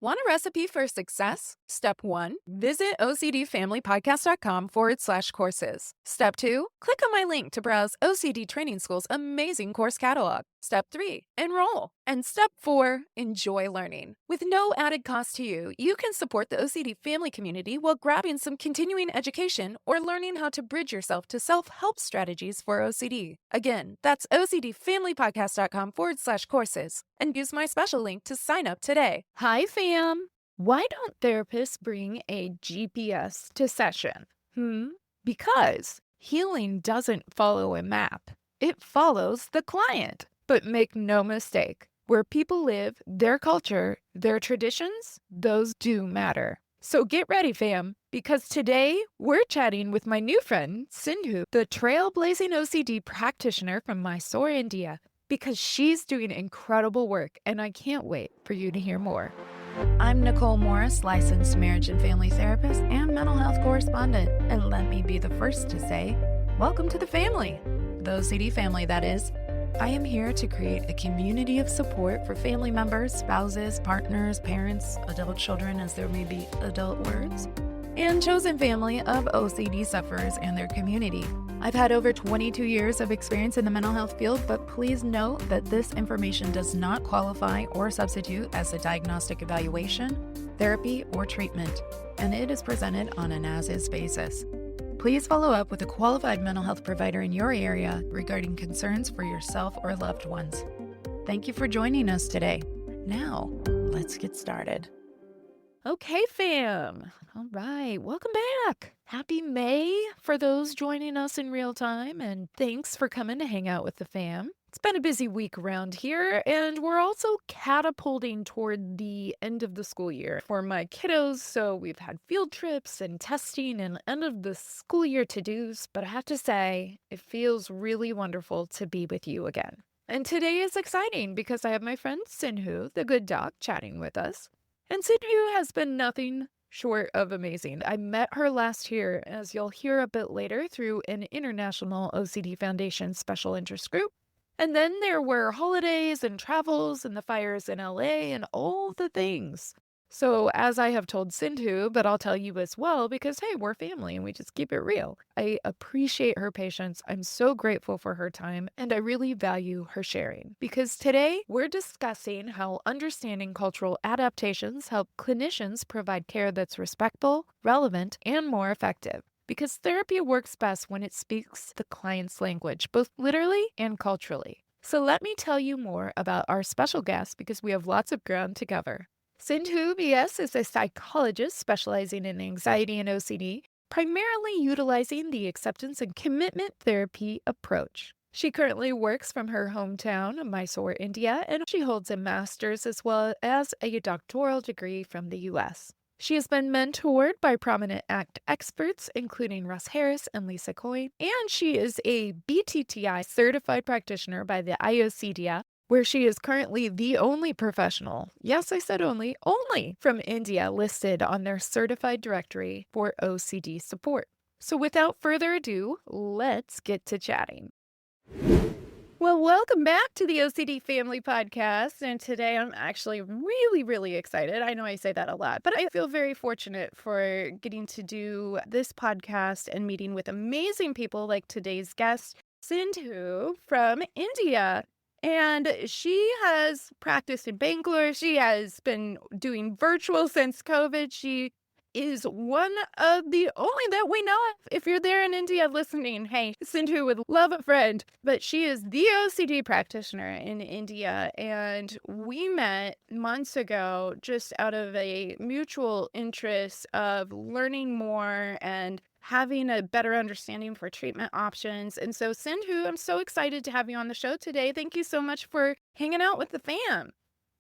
Want a recipe for success? Step 1, visit ocdfamilypodcast.com/courses. Step 2, click on my link to browse OCD Training School's amazing course catalog. Step 3, enroll. And step 4, enjoy learning. With no added cost to you, you can support the OCD family community while grabbing some continuing education or learning how to bridge yourself to self-help strategies for OCD. Again, that's ocdfamilypodcast.com/courses. And use my special link to sign up today. Hi, fam. Why don't therapists bring a GPS to session? Because healing doesn't follow a map, it follows the client. But make no mistake, where people live, their culture, their traditions, those do matter. So get ready, fam, because today we're chatting with my new friend, Sindhu, the trailblazing OCD practitioner from Mysore, India, because she's doing incredible work, and I can't wait for you to hear more. I'm Nicole Morris, licensed marriage and family therapist and mental health correspondent, and let me be the first to say, welcome to the family, the OCD family, that is. I am here to create a community of support for family members, spouses, partners, parents, adult children, as there may be adult words, and chosen family of OCD sufferers and their community. I've had over 22 years of experience in the mental health field, but please note that this information does not qualify or substitute as a diagnostic evaluation, therapy, or treatment, and it is presented on an as-is basis. Please follow up with a qualified mental health provider in your area regarding concerns for yourself or loved ones. Thank you for joining us today. Now, let's get started. Okay, fam. All right. Welcome back. Happy May for those joining us in real time, and thanks for coming to hang out with the fam. It's been a busy week around here, and we're also catapulting toward the end of the school year for my kiddos. So we've had field trips and testing and end of the school year to-dos, but I have to say, it feels really wonderful to be with you again. And today is exciting because I have my friend Sindhu, the good doc, chatting with us. And Sydney has been nothing short of amazing. I met her last year, as you'll hear a bit later, through an International OCD Foundation special interest group. And then there were holidays and travels and the fires in LA and all the things. So, as I have told Sindhu, but I'll tell you as well, because hey, we're family and we just keep it real. I appreciate her patience. I'm so grateful for her time, and I really value her sharing. Because today we're discussing how understanding cultural adaptations help clinicians provide care that's respectful, relevant, and more effective. Because therapy works best when it speaks the client's language, both literally and culturally. So let me tell you more about our special guest because we have lots of ground to cover. Sindhu VS is a psychologist specializing in anxiety and OCD, primarily utilizing the acceptance and commitment therapy approach. She currently works from her hometown of Mysore, India, and she holds a master's as well as a doctoral degree from the US. She has been mentored by prominent ACT experts, including Russ Harris and Lisa Coyne, and she is a BTTI certified practitioner by the IOCDA, where she is currently the only professional, yes, I said only from India listed on their certified directory for OCD support. So without further ado, let's get to chatting. Well, welcome back to the OCD Family Podcast. And today I'm actually really, really excited. I know I say that a lot, but I feel very fortunate for getting to do this podcast and meeting with amazing people like today's guest, Sindhu from India. And she has practiced in Bangalore. She has been doing virtual since COVID. She is one of the only that we know of. If you're there in India listening, hey, Sindhu would love a friend. But she is the OCD practitioner in India. And we met months ago just out of a mutual interest of learning more and having a better understanding for treatment options. And so, Sindhu, I'm so excited to have you on the show today. Thank you so much for hanging out with the fam.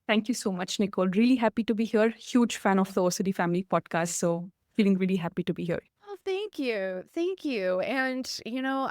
Thank you so much, Nicole. Really happy to be here. Huge fan of the OCD Family podcast. So feeling really happy to be here. Oh, thank you. Thank you. And,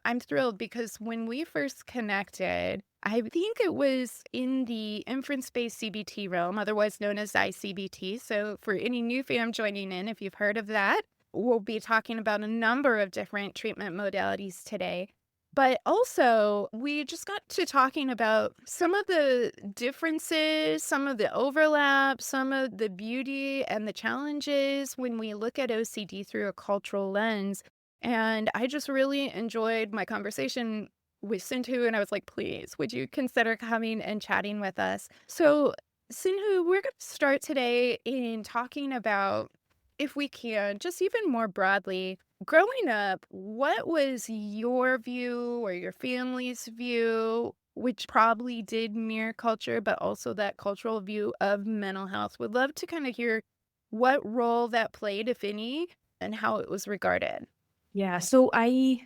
I'm thrilled because when we first connected, I think it was in the inference-based CBT realm, otherwise known as I-CBT. So for any new fam joining in, if you've heard of that, we'll be talking about a number of different treatment modalities today. But also, we just got to talking about some of the differences, some of the overlap, some of the beauty and the challenges when we look at OCD through a cultural lens. And I just really enjoyed my conversation with Sindhu. And I was like, please, would you consider coming and chatting with us? So, Sindhu, we're going to start today in talking about, if we can, just even more broadly, growing up, what was your view or your family's view, which probably did mirror culture, but also that cultural view of mental health? Would love to kind of hear what role that played, if any, and how it was regarded. Yeah, so I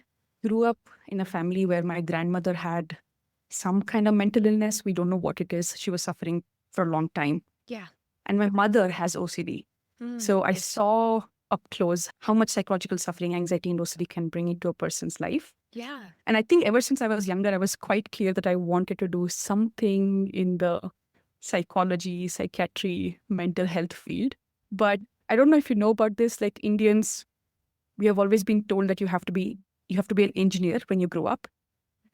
grew up in a family where my grandmother had some kind of mental illness. We don't know what it is. She was suffering for a long time. Yeah. And my mother has OCD. Mm. So I saw up close how much psychological suffering, anxiety, and OCD can bring into a person's life. Yeah. And I think ever since I was younger, I was quite clear that I wanted to do something in the psychology, psychiatry, mental health field. But I don't know if you know about this, like Indians, we have always been told that you have to be an engineer when you grow up.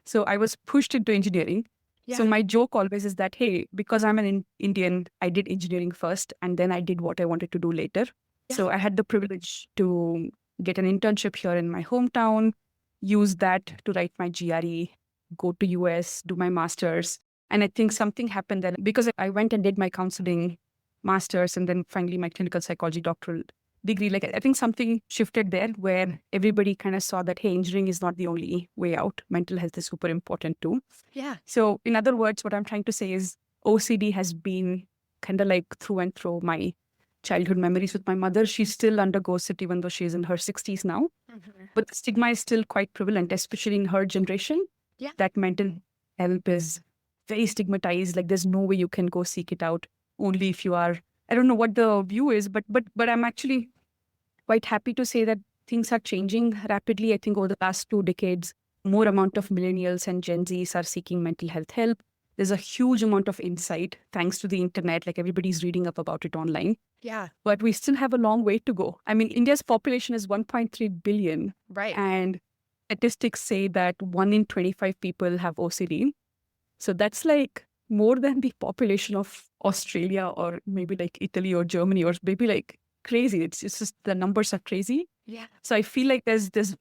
So I was pushed into engineering. So Yeah. my joke always is that, hey, because I'm an Indian, I did engineering first and then I did what I wanted to do later. Yeah. So I had the privilege to get an internship here in my hometown, use that to write my GRE, go to US, do my master's. And I think something happened then because I went and did my counseling master's and then finally my clinical psychology doctoral degree. Like I think something shifted there where everybody kind of saw that, hey, engineering is not the only way out. Mental health is super important too. Yeah. So in other words, what I'm trying to say is OCD has been kind of like through and through my childhood memories with my mother. She still undergoes it even though she's in her 60s now. Mhm. But the stigma is still quite prevalent, especially in her generation, Yeah. that mental health is very stigmatized. Like there's no way you can go seek it out only if you are, I don't know what the view is, but I'm actually quite happy to say that things are changing rapidly. I think over the past 2 decades, more amount of millennials and Gen Zs are seeking mental health help. There's a huge amount of insight thanks to the internet, like everybody's reading up about it online. Yeah. But we still have a long way to go. I mean, India's population is 1.3 billion, Right. and statistics say that 1 in 25 people have OCD. So that's like more than the population of Australia or maybe like Italy or Germany or maybe like crazy. It's just the numbers are crazy. Yeah. So I feel like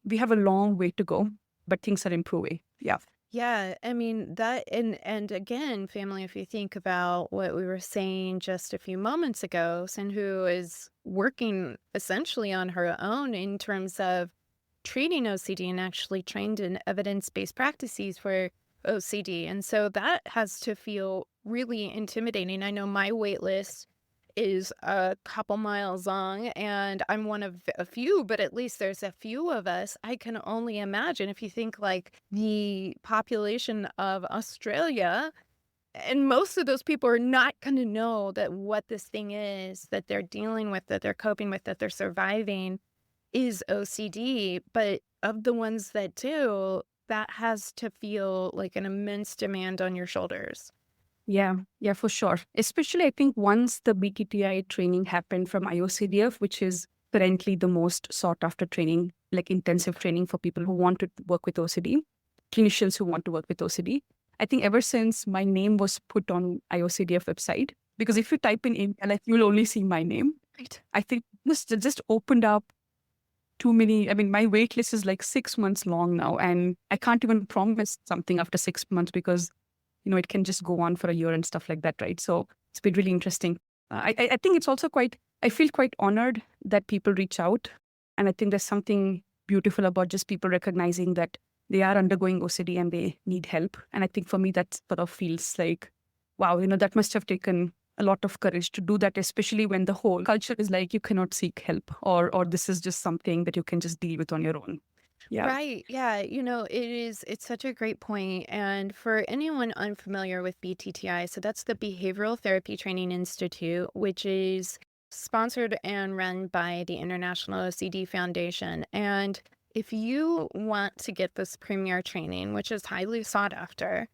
we have a long way to go, but things are improving. Yeah. Yeah, I mean that and again, family, if you think about what we were saying just a few moments ago, Sinhu is working essentially on her own in terms of treating OCD and actually trained in evidence-based practices for OCD. And so that has to feel really intimidating. I know my wait list is a couple miles long and I'm one of a few, but at least there's a few of us. I can only imagine if you think like the population of Australia, and most of those people are not going to know that what this thing is that they're dealing with, that they're coping with, that they're surviving is OCD. But of the ones that do, that has to feel like an immense demand on your shoulders. Yeah, yeah, for sure. Especially, I think once the BTTI training happened from IOCDF, which is currently the most sought after training, like intensive training for people who want to work with OCD, clinicians who want to work with OCD. I think ever since my name was put on IOCDF website, because if you type in India, like you'll only see my name. Right. I think this just opened up too many. I mean, my wait list is like 6 months long now, and I can't even promise something after 6 months because it can just go on for a year and stuff like that, right? So it's been really interesting. I think it's also I feel quite honored that people reach out. And I think there's something beautiful about just people recognizing that they are undergoing OCD and they need help. And I think for me, that sort of feels like, wow, that must have taken a lot of courage to do that, especially when the whole culture is like, you cannot seek help or this is just something that you can just deal with on your own. Yeah. Right. Yeah. It's such a great point. And for anyone unfamiliar with BTTI, so that's the Behavioral Therapy Training Institute, which is sponsored and run by the International OCD Foundation. And if you want to get this premier training, which is highly sought after,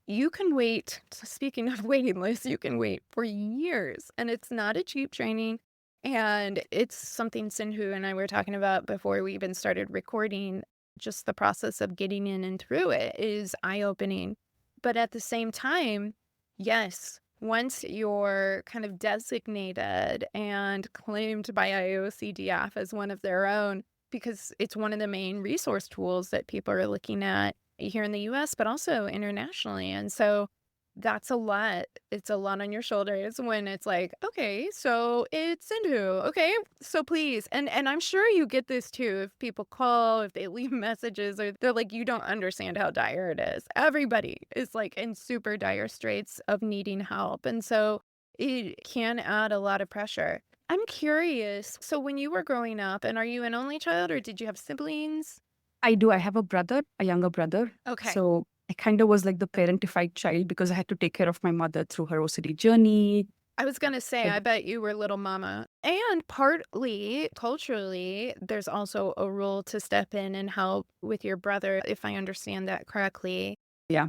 you can wait. Speaking of waiting lists, you can wait for years. And it's not a cheap training. And it's something Sinhu and I were talking about before we even started recording. Just the process of getting in and through it is eye-opening. But at the same time, yes, once you're kind of designated and claimed by IOCDF as one of their own, because it's one of the main resource tools that people are looking at here in the US, but also internationally. And so that's a lot. It's a lot on your shoulders when it's like, okay, so it's Sindhu. Okay, so please. And I'm sure you get this too. If people call, if they leave messages, or they're like, you don't understand how dire it is. Everybody is like in super dire straits of needing help. And so it can add a lot of pressure. I'm curious. So when you were growing up, and are you an only child or did you have siblings? I do. I have a brother, a younger brother. Okay. So I kind of was like the parentified child because I had to take care of my mother through her OCD journey. I was gonna say, Like, I bet you were little mama. And partly, culturally, there's also a role to step in and help with your brother, if I understand that correctly. yeah,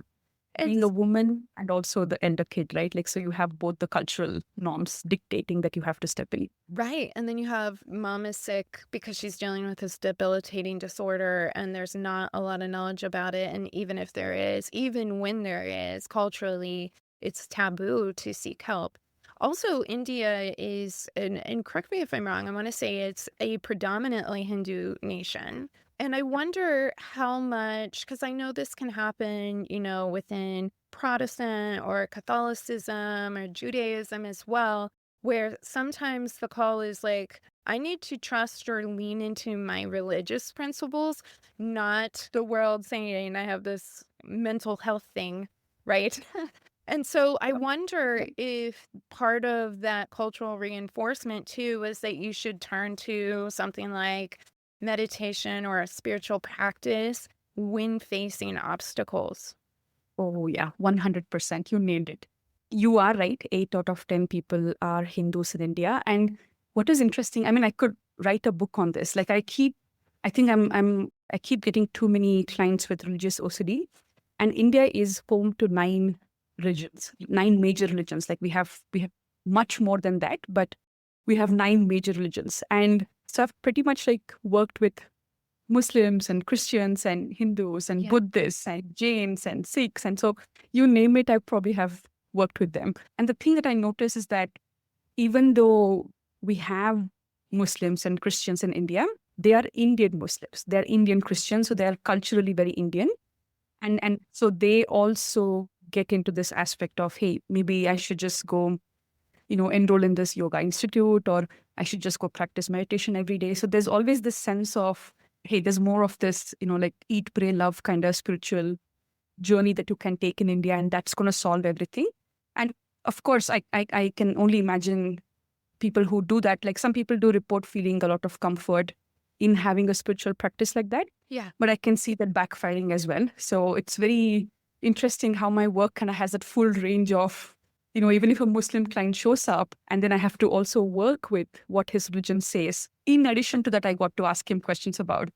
being a It's woman and also the elder kid, right? Like, so you have both the cultural norms dictating that you have to step in. right. And then you have mom is sick because she's dealing with this debilitating disorder, and there's not a lot of knowledge about it. And even if there is, even when there is, culturally, it's taboo to seek help. Also, India is, and correct me if I'm wrong, I want to say it's a predominantly Hindu nation. And I wonder how much, because I know this can happen, within Protestant or Catholicism or Judaism as well, where sometimes the call is like, I need to trust or lean into my religious principles, not the world saying I have this mental health thing, right? And so I wonder if part of that cultural reinforcement too is that you should turn to something like meditation or a spiritual practice when facing obstacles. Oh, yeah, 100%. You nailed it. You are right. 8 out of 10 people are Hindus in India. And what is interesting, I mean, I could write a book on this. Like, I think I keep getting too many clients with religious OCD. And India is home to 9 religions, 9 major religions. Like, we have much more than that, but we have 9 major religions. And so I've pretty much like worked with Muslims and Christians and Hindus and Yeah. Buddhists and Jains and Sikhs. And so you name it, I probably have worked with them. And the thing that I notice is that even though we have Muslims and Christians in India, they are Indian Muslims. They're Indian Christians, so they are culturally very Indian. And so they also get into this aspect of, hey, maybe I should just go, enroll in this yoga institute, or I should just go practice meditation every day. So there's always this sense of, hey, there's more of this, like eat, pray, love kind of spiritual journey that you can take in India, and that's going to solve everything. And of course, I can only imagine people who do that. Like some people do report feeling a lot of comfort in having a spiritual practice like that, Yeah. but I can see that backfiring as well. So it's very interesting how my work kind of has that full range of, even if a Muslim client shows up, and then I have to also work with what his religion says. In addition to that, I got to ask him questions about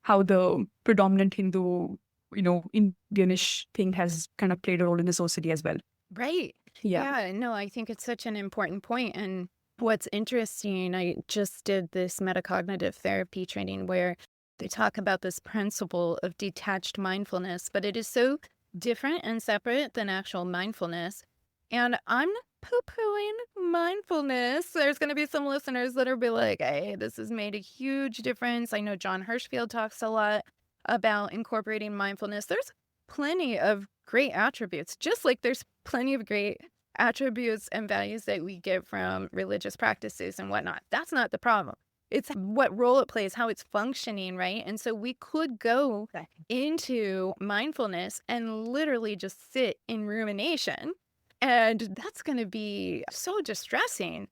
how the predominant Hindu, Indianish thing has kind of played a role in his OCD as well. Right. Yeah. Yeah, no, I think it's such an important point. And what's interesting, I just did this metacognitive therapy training where they talk about this principle of detached mindfulness, but it is so different and separate than actual mindfulness. And I'm not poo-pooing mindfulness. There's going to be some listeners that'll be like, hey, this has made a huge difference. I know John Hirschfield talks a lot about incorporating mindfulness. There's plenty of great attributes, just like there's plenty of great attributes and values that we get from religious practices and whatnot. That's not the problem. It's what role it plays, how it's functioning, right? And so we could go into mindfulness and literally just sit in rumination. And that's going to be so distressing.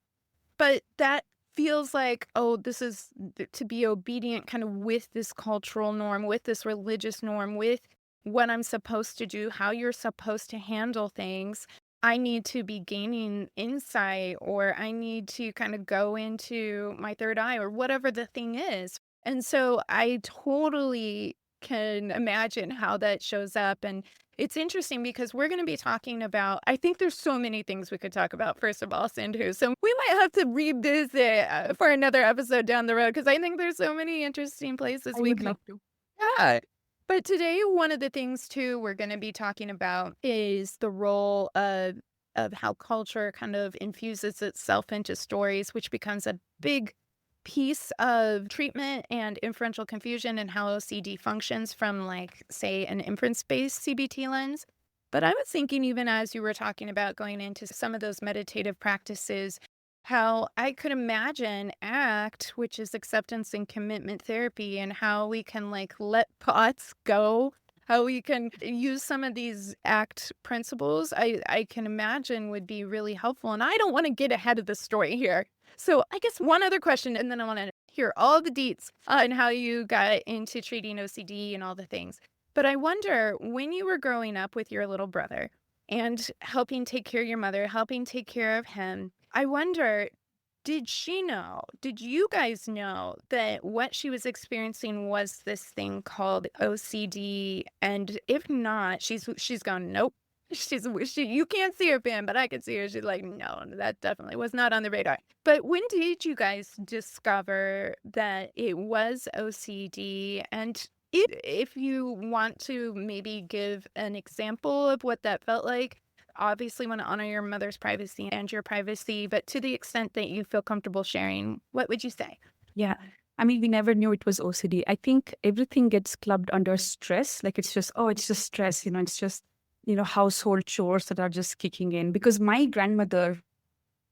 But that feels like, oh, this is to be obedient kind of with this cultural norm, with this religious norm, with what I'm supposed to do, how you're supposed to handle things. I need to be gaining insight, or I need to kind of go into my third eye, or whatever the thing is. And so I totally can imagine how that shows up. And it's interesting because we're going to be talking about, I think there's so many things we could talk about, first of all, Sindhu. So we might have to revisit for another episode down the road because I think there's so many interesting places I we would could. love to. Yeah. But today, one of the things too we're going to be talking about is the role of how culture kind of infuses itself into stories, which becomes a big piece of treatment and inferential confusion and how OCD functions from, like, say, an inference-based CBT lens. But I was thinking, even as you were talking about going into some of those meditative practices, how I could imagine ACT, which is acceptance and commitment therapy, and how we can, like, let pots go, how we can use some of these ACT principles, I can imagine would be really helpful. And I don't want to get ahead of the story here. So I guess one other question, and then I want to hear all the deets on how you got into treating OCD and all the things. But I wonder, when you were growing up with your little brother and helping take care of your mother, helping take care of him, I wonder, did you guys know that what she was experiencing was this thing called OCD? And if not, she's gone, nope. You can't see her, Pam, but I can see her. She's like, no, that definitely was not on the radar. But when did you guys discover that it was OCD? And if you want to maybe give an example of what that felt like, obviously want to honor your mother's privacy and your privacy, but to the extent that you feel comfortable sharing, what would you say? Yeah. I mean, we never knew it was OCD. I think everything gets clubbed under stress. Like it's just, oh, it's just stress, it's just, household chores that are just kicking in. Because my grandmother,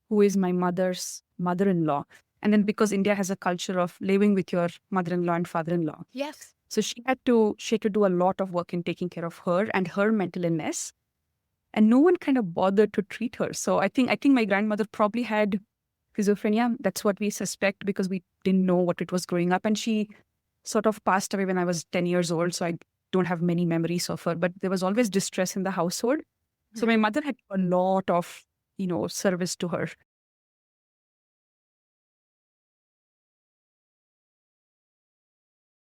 who is my mother's mother-in-law, and then because India has a culture of living with your mother-in-law and father-in-law. Yes. So she had to do a lot of work in taking care of her and her mental illness. And no one kind of bothered to treat her. So I think my grandmother probably had schizophrenia. That's what we suspect because we didn't know what it was growing up. And she sort of passed away when I was 10 years old. So I don't have many memories of her, but there was always distress in the household. So my mother had a lot of, service to her,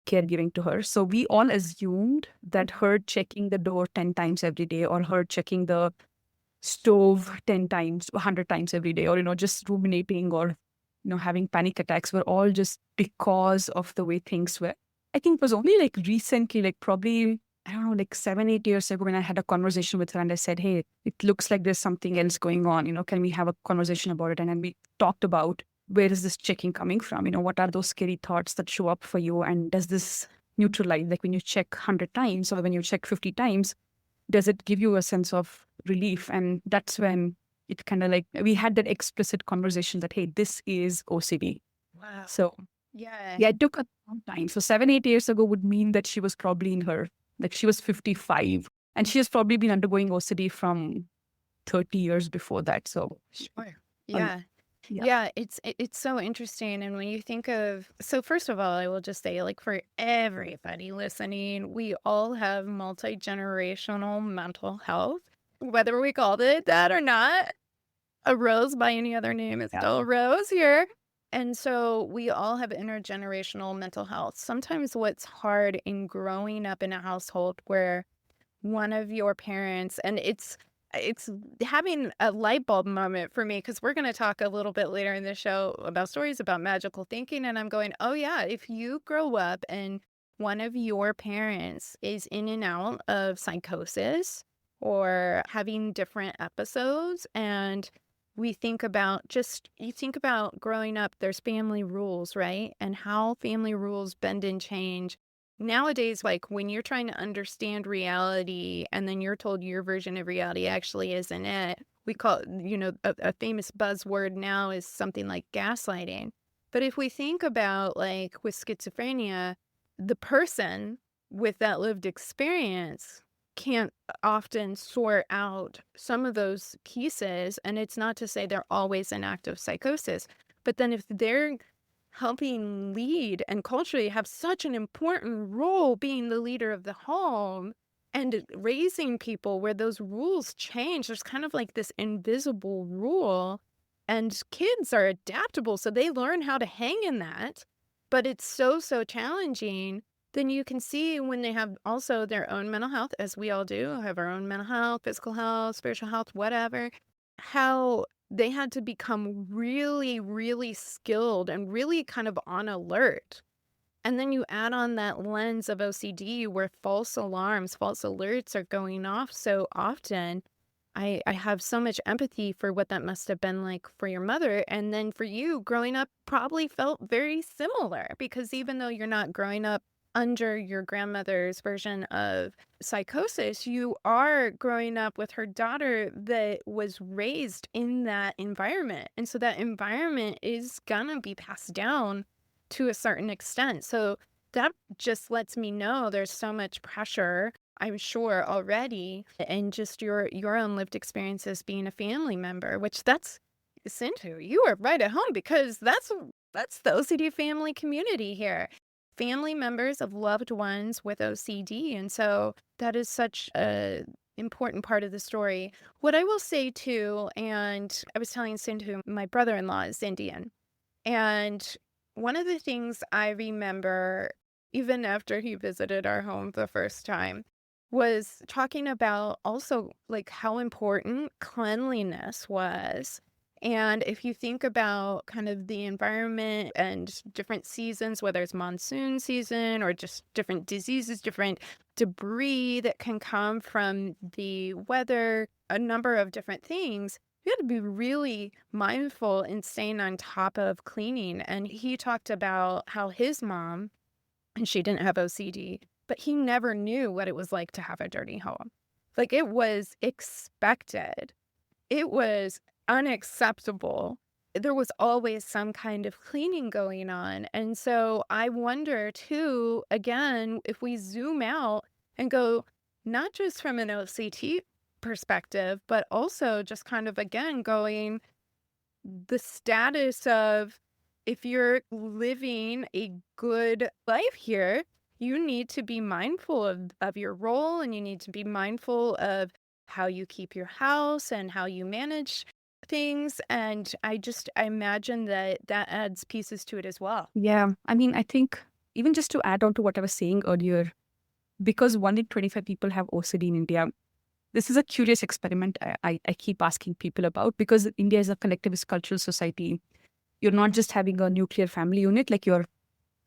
caregiving to her. So we all assumed that her checking the door 10 times every day or her checking the stove 10 times, 100 times every day, or, just ruminating or, having panic attacks were all just because of the way things were. I think it was only like recently, like probably, I don't know, like 7, 8 years ago when I had a conversation with her and I said, hey, it looks like there's something else going on, can we have a conversation about it? And then we talked about where is this checking coming from? What are those scary thoughts that show up for you? And does this neutralize, like when you check 100 times or when you check 50 times, does it give you a sense of relief? And that's when it kind of like we had that explicit conversation that, hey, this is OCD. Wow. So Yeah. yeah, it took a long time. So 7, 8 years ago would mean that she was probably like she was 55 and she has probably been undergoing OCD from 30 years before that. So Sure. um, Yeah. yeah, Yeah, it's so interesting. And when you think of, so first of all, I will just say, like, for everybody listening, we all have multi-generational mental health, whether we called it that or not. A rose by any other name is yeah, still a rose here. And so we all have intergenerational mental health. Sometimes what's hard in growing up in a household where one of your parents, and it's having a light bulb moment for me, because we're going to talk a little bit later in the show about stories about magical thinking, and I'm going, oh yeah, if you grow up and one of your parents is in and out of psychosis or having different episodes, and we think about, just you think about growing up, there's family rules, right? And how family rules bend and change nowadays. Like, when you're trying to understand reality and then you're told your version of reality actually isn't it, we call, a famous buzzword now is something like gaslighting. But if we think about, like, with schizophrenia, the person with that lived experience can't often sort out some of those pieces. And it's not to say they're always in active psychosis, but then if they're helping lead and culturally have such an important role being the leader of the home and raising people where those rules change, there's kind of like this invisible rule, and kids are adaptable, so they learn how to hang in that, but it's so challenging. Then you can see when they have also their own mental health, as we all do, have our own mental health, physical health, spiritual health, whatever, how they had to become really, really skilled and really kind of on alert And then you add on that lens of OCD where false alarms, false alerts are going off so often. I have so much empathy for what that must have been like for your mother. And then for you, growing up probably felt very similar because even though you're not growing up under your grandmother's version of psychosis, you are growing up with her daughter that was raised in that environment. And so that environment is gonna be passed down to a certain extent. So that just lets me know there's so much pressure, I'm sure already, and just your own lived experiences being a family member, which that's Sintu, you are right at home because that's the OCD family community here. Family members of loved ones with OCD. And so that is such a important part of the story. What I will say too, and I was telling Sindhu, my brother-in-law is Indian. And one of the things I remember, even after he visited our home the first time, was talking about also like how important cleanliness was. And if you think about kind of the environment and different seasons, whether it's monsoon season or just different diseases, different debris that can come from the weather, a number of different things, you got to be really mindful in staying on top of cleaning. And he talked about how his mom, and she didn't have OCD, but he never knew what it was like to have a dirty home. Like it was expected, it was unacceptable. There was always some kind of cleaning going on. And so I wonder too, again, if we zoom out and go not just from an OCT perspective, but also just kind of again going the status of if you're living a good life here, you need to be mindful of your role and you need to be mindful of how you keep your house and how you manage things. And I imagine that that adds pieces to it as well. Yeah. I mean, I think even just to add on to what I was saying earlier, because 1 in 25 people have OCD in India, this is a curious experiment I keep asking people about because India is a collectivist cultural society. You're not just having a nuclear family unit, like you're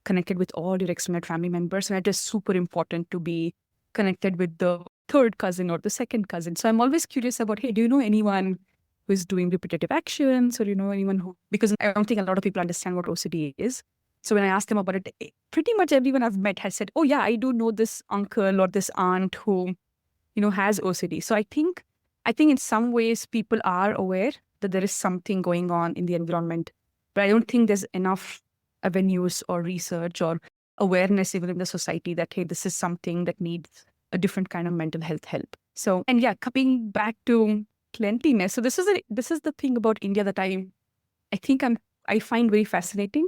connected with all your extended family members. And it is super important to be connected with the third cousin or the second cousin. So I'm always curious about, hey, do you know anyone who is doing repetitive actions or you know anyone who, because I don't think a lot of people understand what OCD is. So when I ask them about it, pretty much everyone I've met has said, oh yeah, I do know this uncle or this aunt who, you know, has OCD. So I think in some ways people are aware that there is something going on in the environment, but I don't think there's enough avenues or research or awareness even in the society that, hey, this is something that needs a different kind of mental health help. So, and yeah, coming back to cleanliness. So this is the thing about India that I find very fascinating,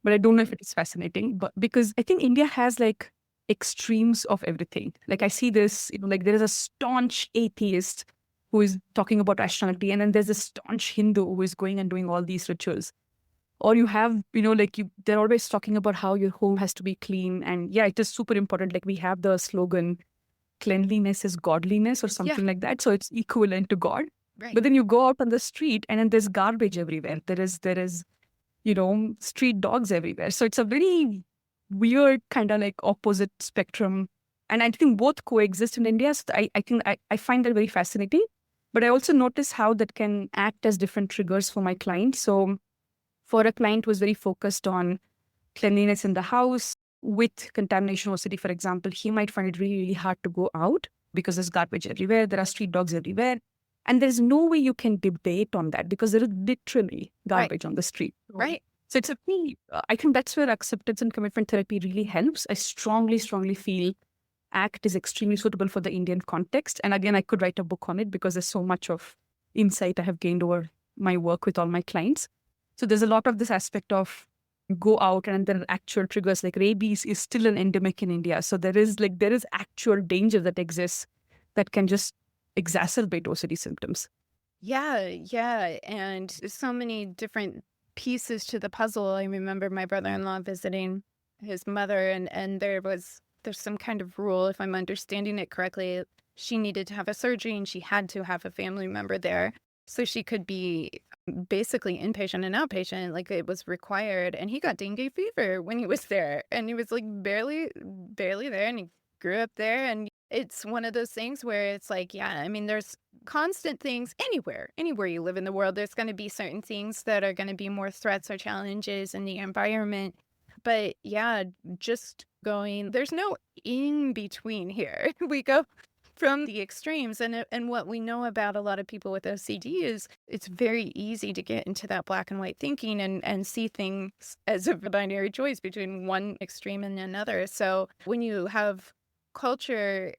but I don't know if it is fascinating, but because I think India has like extremes of everything. Like I see this, you know, like there is a staunch atheist who is talking about rationality, and then there's a staunch Hindu who is going and doing all these rituals. Or you have, you know, like they're always talking about how your home has to be clean. And yeah, it is super important. Like we have the slogan, cleanliness is godliness or Yeah, something like that. So it's equivalent to God. right. But then you go out on the street and then there's garbage everywhere. There is you know, street dogs everywhere. So it's a very weird kind of like opposite spectrum. And I think both coexist in India. So I find that very fascinating. But I also notice how that can act as different triggers for my clients. So for a client who is very focused on cleanliness in the house with contamination or city, for example, he might find it really, really hard to go out because there's garbage everywhere. There are street dogs everywhere. And there's no way you can debate on that because there is literally Right. garbage on the street. Right. So it's a pretty, I think that's where acceptance and commitment therapy really helps. I strongly, strongly feel ACT is extremely suitable for the Indian context. And again, I could write a book on it because there's so much of insight I have gained over my work with all my clients. So there's a lot of this aspect of go out and there are actual triggers like rabies is still an endemic in India. So there is actual danger that exists that can just exacerbate OCD symptoms. Yeah, yeah, and so many different pieces to the puzzle. I remember my brother-in-law visiting his mother and there's some kind of rule, if I'm understanding it correctly. She needed to have a surgery and she had to have a family member there so she could be basically inpatient and outpatient, like it was required. And he got dengue fever when he was there. And he was like barely there. And he grew up there. And it's one of those things where it's like, yeah, I mean, there's constant things anywhere you live in the world. There's going to be certain things that are going to be more threats or challenges in the environment. But yeah, just going, there's no in between here. We go from the extremes. And what we know about a lot of people with OCD is it's very easy to get into that black and white thinking and see things as a binary choice between one extreme and another. So when you have culture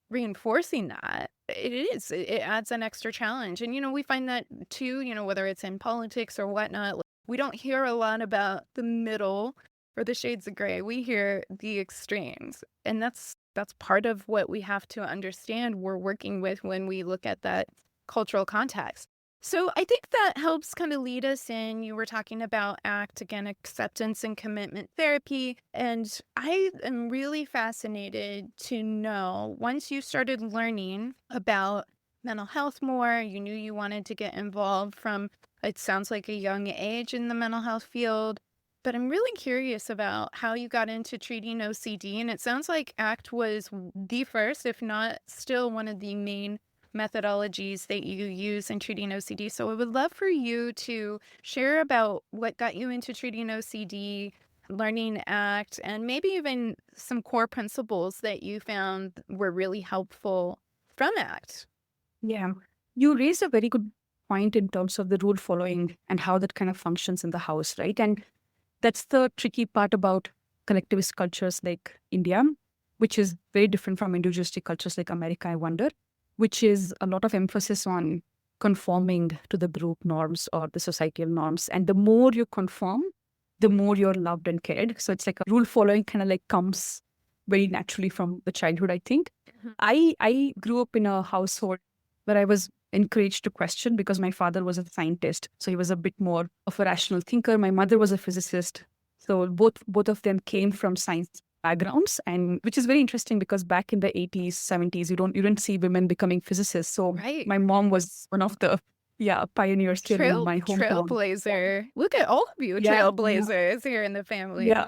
reinforcing that, it adds an extra challenge. And, we find that too, whether it's in politics or whatnot, like, we don't hear a lot about the middle or the shades of gray. We hear the extremes. And that's part of what we have to understand we're working with when we look at that cultural context. So I think that helps kind of lead us in. You were talking about ACT, again, acceptance and commitment therapy. And I am really fascinated to know, once you started learning about mental health more, you knew you wanted to get involved from, it sounds like, a young age in the mental health field. But I'm really curious about how you got into treating OCD. And it sounds like ACT was the first, if not still one of the main methodologies that you use in treating OCD. So I would love for you to share about what got you into treating OCD, learning ACT, and maybe even some core principles that you found were really helpful from ACT. Yeah. You raised a very good point in terms of the rule following and how that kind of functions in the house, right? And that's the tricky part about collectivist cultures like India, which is very different from individualistic cultures like America, I wonder, which is a lot of emphasis on conforming to the group norms or the societal norms. And the more you conform, the more you're loved and cared. So it's like a rule following kind of like comes very naturally from the childhood, I think. Mhm. I grew up in a household where I was encouraged to question because my father was a scientist. So he was a bit more of a rational thinker. My mother was a physicist. So both of them came from science backgrounds, and which is very interesting because back in the 80s, 70s, you didn't see women becoming physicists. So Right. my mom was one of the pioneers here in my hometown. Trailblazer. Look at all of you Yeah. trailblazers here in the family. Yeah.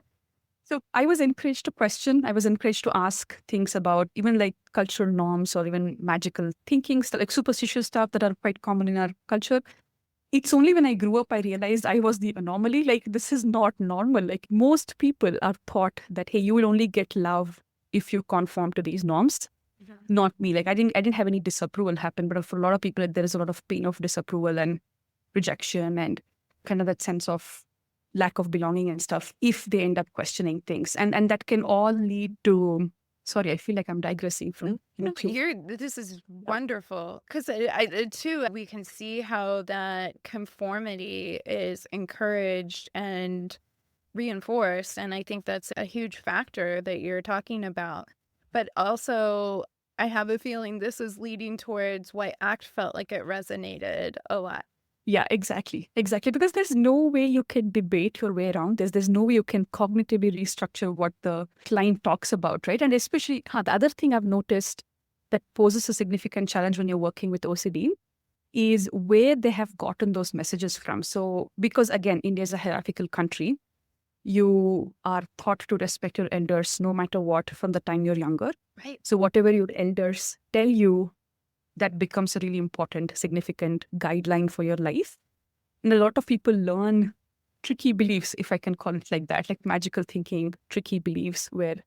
So I was encouraged to question. I was encouraged to ask things about even like cultural norms or even magical thinking, stuff, like superstitious stuff that are quite common in our culture. It's only when I grew up, I realized I was the anomaly. Like, this is not normal. Like, most people are taught that, hey, you will only get love if you conform to these norms. Mhm. Not me. Like, I didn't have any disapproval happen, but for a lot of people, there is a lot of pain of disapproval and rejection and kind of that sense of lack of belonging and stuff if they end up questioning things. And that can all lead to, sorry, I feel like I'm digressing from, No, this is wonderful because too, we can see how that conformity is encouraged and reinforced. And I think that's a huge factor that you're talking about. But also, I have a feeling this is leading towards why ACT felt like it resonated a lot. Yeah, exactly. Exactly. Because there's no way you can debate your way around this. There's no way you can cognitively restructure what the client talks about, right? And especially, the other thing I've noticed that poses a significant challenge when you're working with OCD is where they have gotten those messages from. So, because again, India is a hierarchical country, you are taught to respect your elders no matter what from the time you're younger. Right. So, whatever your elders tell you, that becomes a really important, significant guideline for your life. And a lot of people learn tricky beliefs, if I can call it like that, like magical thinking, tricky beliefs where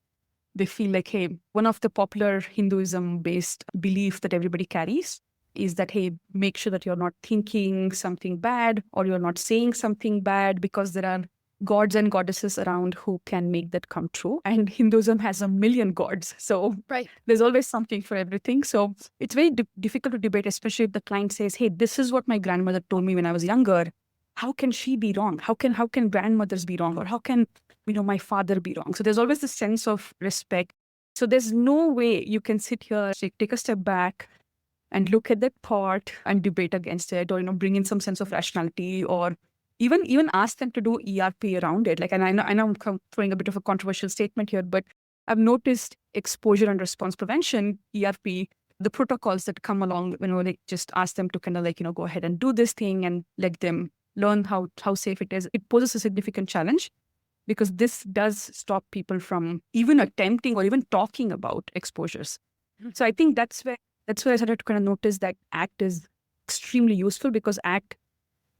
they feel like, hey, one of the popular Hinduism based belief that everybody carries is that, hey, make sure that you're not thinking something bad or you're not saying something bad because there are gods and goddesses around who can make that come true. And Hinduism has a million gods. So Right. there's always something for everything. So it's very difficult to debate, especially if the client says, hey, this is what my grandmother told me when I was younger. How can she be wrong? How can grandmothers be wrong? Or how can, my father be wrong? So there's always this sense of respect. So there's no way you can sit here, take a step back and look at that thought and debate against it, or, bring in some sense of rationality, or even ask them to do ERP around it. Like, and I know I'm throwing a bit of a controversial statement here, but I've noticed exposure and response prevention, ERP, the protocols that come along, like just ask them to kind of like, go ahead and do this thing and let them learn how safe it is. It poses a significant challenge because this does stop people from even attempting or even talking about exposures. So I think that's where I started to kind of notice that ACT is extremely useful, because ACT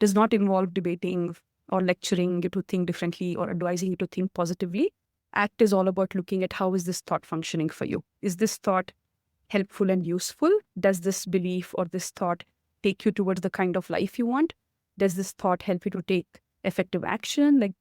does not involve debating or lecturing you to think differently or advising you to think positively. ACT is all about looking at how is this thought functioning for you? Is this thought helpful and useful? Does this belief or this thought take you towards the kind of life you want? Does this thought help you to take effective action? Like,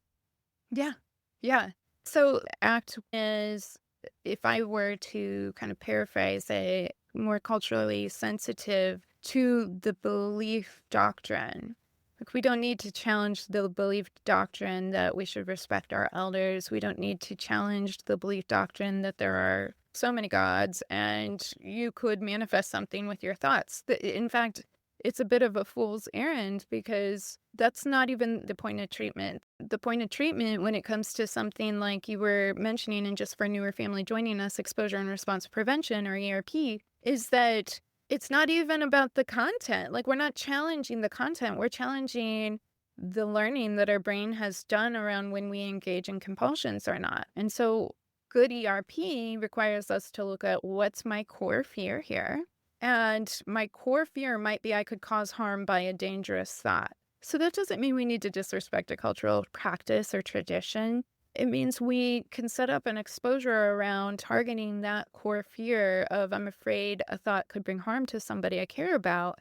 Yeah. Yeah. So ACT is, if I were to kind of paraphrase, a more culturally sensitive to the belief doctrine. Like, we don't need to challenge the belief doctrine that we should respect our elders. We don't need to challenge the belief doctrine that there are so many gods and you could manifest something with your thoughts. In fact, it's a bit of a fool's errand, because that's not even the point of treatment. The point of treatment, when it comes to something like you were mentioning, and just for newer family joining us, exposure and response prevention, or ERP, is that it's not even about the content. Like, we're not challenging the content. We're challenging the learning that our brain has done around when we engage in compulsions or not. And so good ERP requires us to look at, what's my core fear here? And my core fear might be I could cause harm by a dangerous thought. So that doesn't mean we need to disrespect a cultural practice or tradition. It means we can set up an exposure around targeting that core fear of, I'm afraid a thought could bring harm to somebody I care about,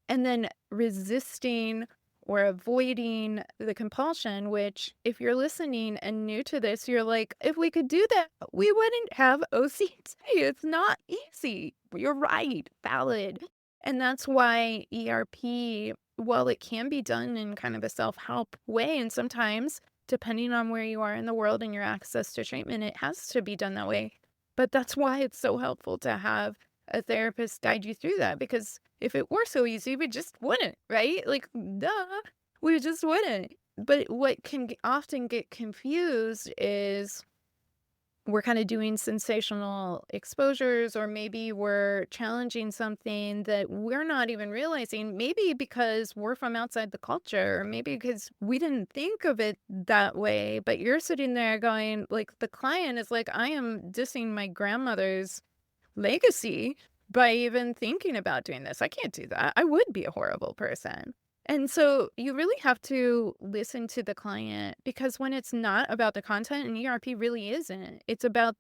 and then resisting or avoiding the compulsion, which, if you're listening and new to this, you're like, if we could do that, we wouldn't have OCT. It's not easy. You're right. Valid. And that's why ERP, while it can be done in kind of a self-help way, and sometimes, depending on where you are in the world and your access to treatment, it has to be done that way. But that's why it's so helpful to have a therapist guide you through that, because if it were so easy, we just wouldn't, right? Like, duh, we just wouldn't. But what can often get confused is we're kind of doing sensational exposures, or maybe we're challenging something that we're not even realizing, maybe because we're from outside the culture, or maybe because we didn't think of it that way. But you're sitting there going, like, the client is like, I am dissing my grandmother's legacy by even thinking about doing this. I can't do that. I would be a horrible person. And so you really have to listen to the client, because when it's not about the content, and ERP really isn't, it's about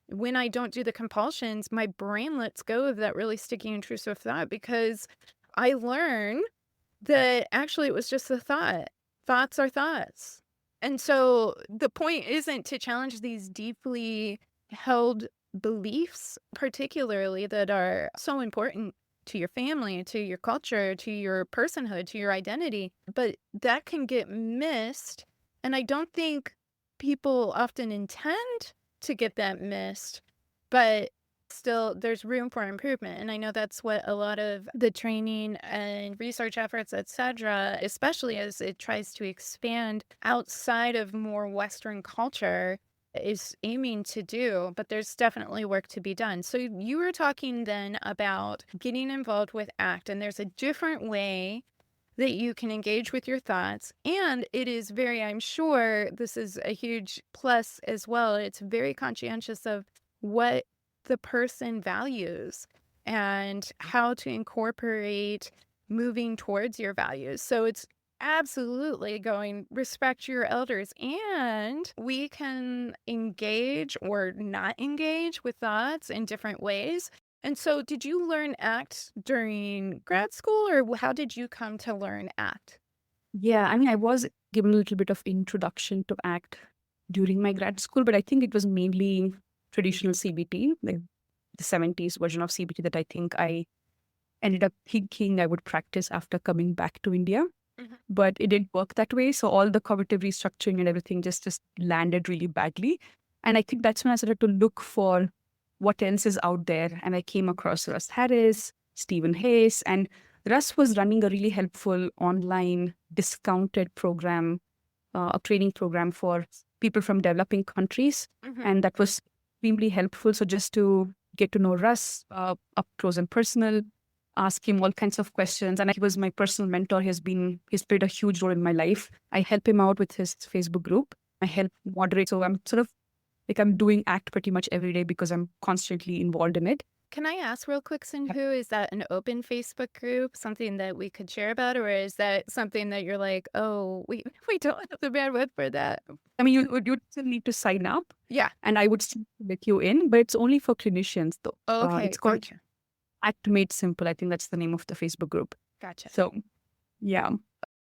when I don't do the compulsions, my brain lets go of that really sticky, intrusive thought, because I learn that actually it was just a thought. Thoughts are thoughts. And so the point isn't to challenge these deeply held beliefs, particularly that are so important to your family, to your culture, to your personhood, to your identity. But that can get missed. And I don't think people often intend to get that missed, but still there's room for improvement. And I know that's what a lot of the training and research efforts, etc., especially as it tries to expand outside of more Western culture, is aiming to do. But there's definitely work to be done. So you were talking then about getting involved with ACT, and there's a different way that you can engage with your thoughts. And it is very, I'm sure this is a huge plus as well, it's very conscientious of what the person values and how to incorporate moving towards your values. So it's absolutely going, respect your elders, and we can engage or not engage with thoughts in different ways. And so, did you learn ACT during grad school, or how did you come to learn ACT? yeah, I mean, I was given a little bit of introduction to ACT during my grad school, but I think it was mainly traditional CBT, like the 70s version of CBT that I think I ended up thinking I would practice after coming back to India. Mhm. But it didn't work that way. So all the cognitive restructuring and everything just landed really badly. And I think that's when I started to look for what else is out there. And I came across Russ Harris, Stephen Hayes, and Russ was running a really helpful online discounted program, a training program for people from developing countries. Mhm. And that was extremely helpful. So just to get to know Russ up close and personal, ask him all kinds of questions. And he was my personal mentor. He's played a huge role in my life. I help him out with his Facebook group. I help moderate. So I'm sort of like I'm doing ACT pretty much every day because I'm constantly involved in it. Can I ask real quick, Sindhu, is that an open Facebook group, something that we could share about, or is that something that you're like, oh, we we don't have the bandwidth for that? I mean, you'd still need to sign up Yeah. and I would still let you in, but it's only for clinicians though. Okay, It's called gotcha. ACT Made Simple. I think that's the name of the Facebook group. Gotcha. So yeah.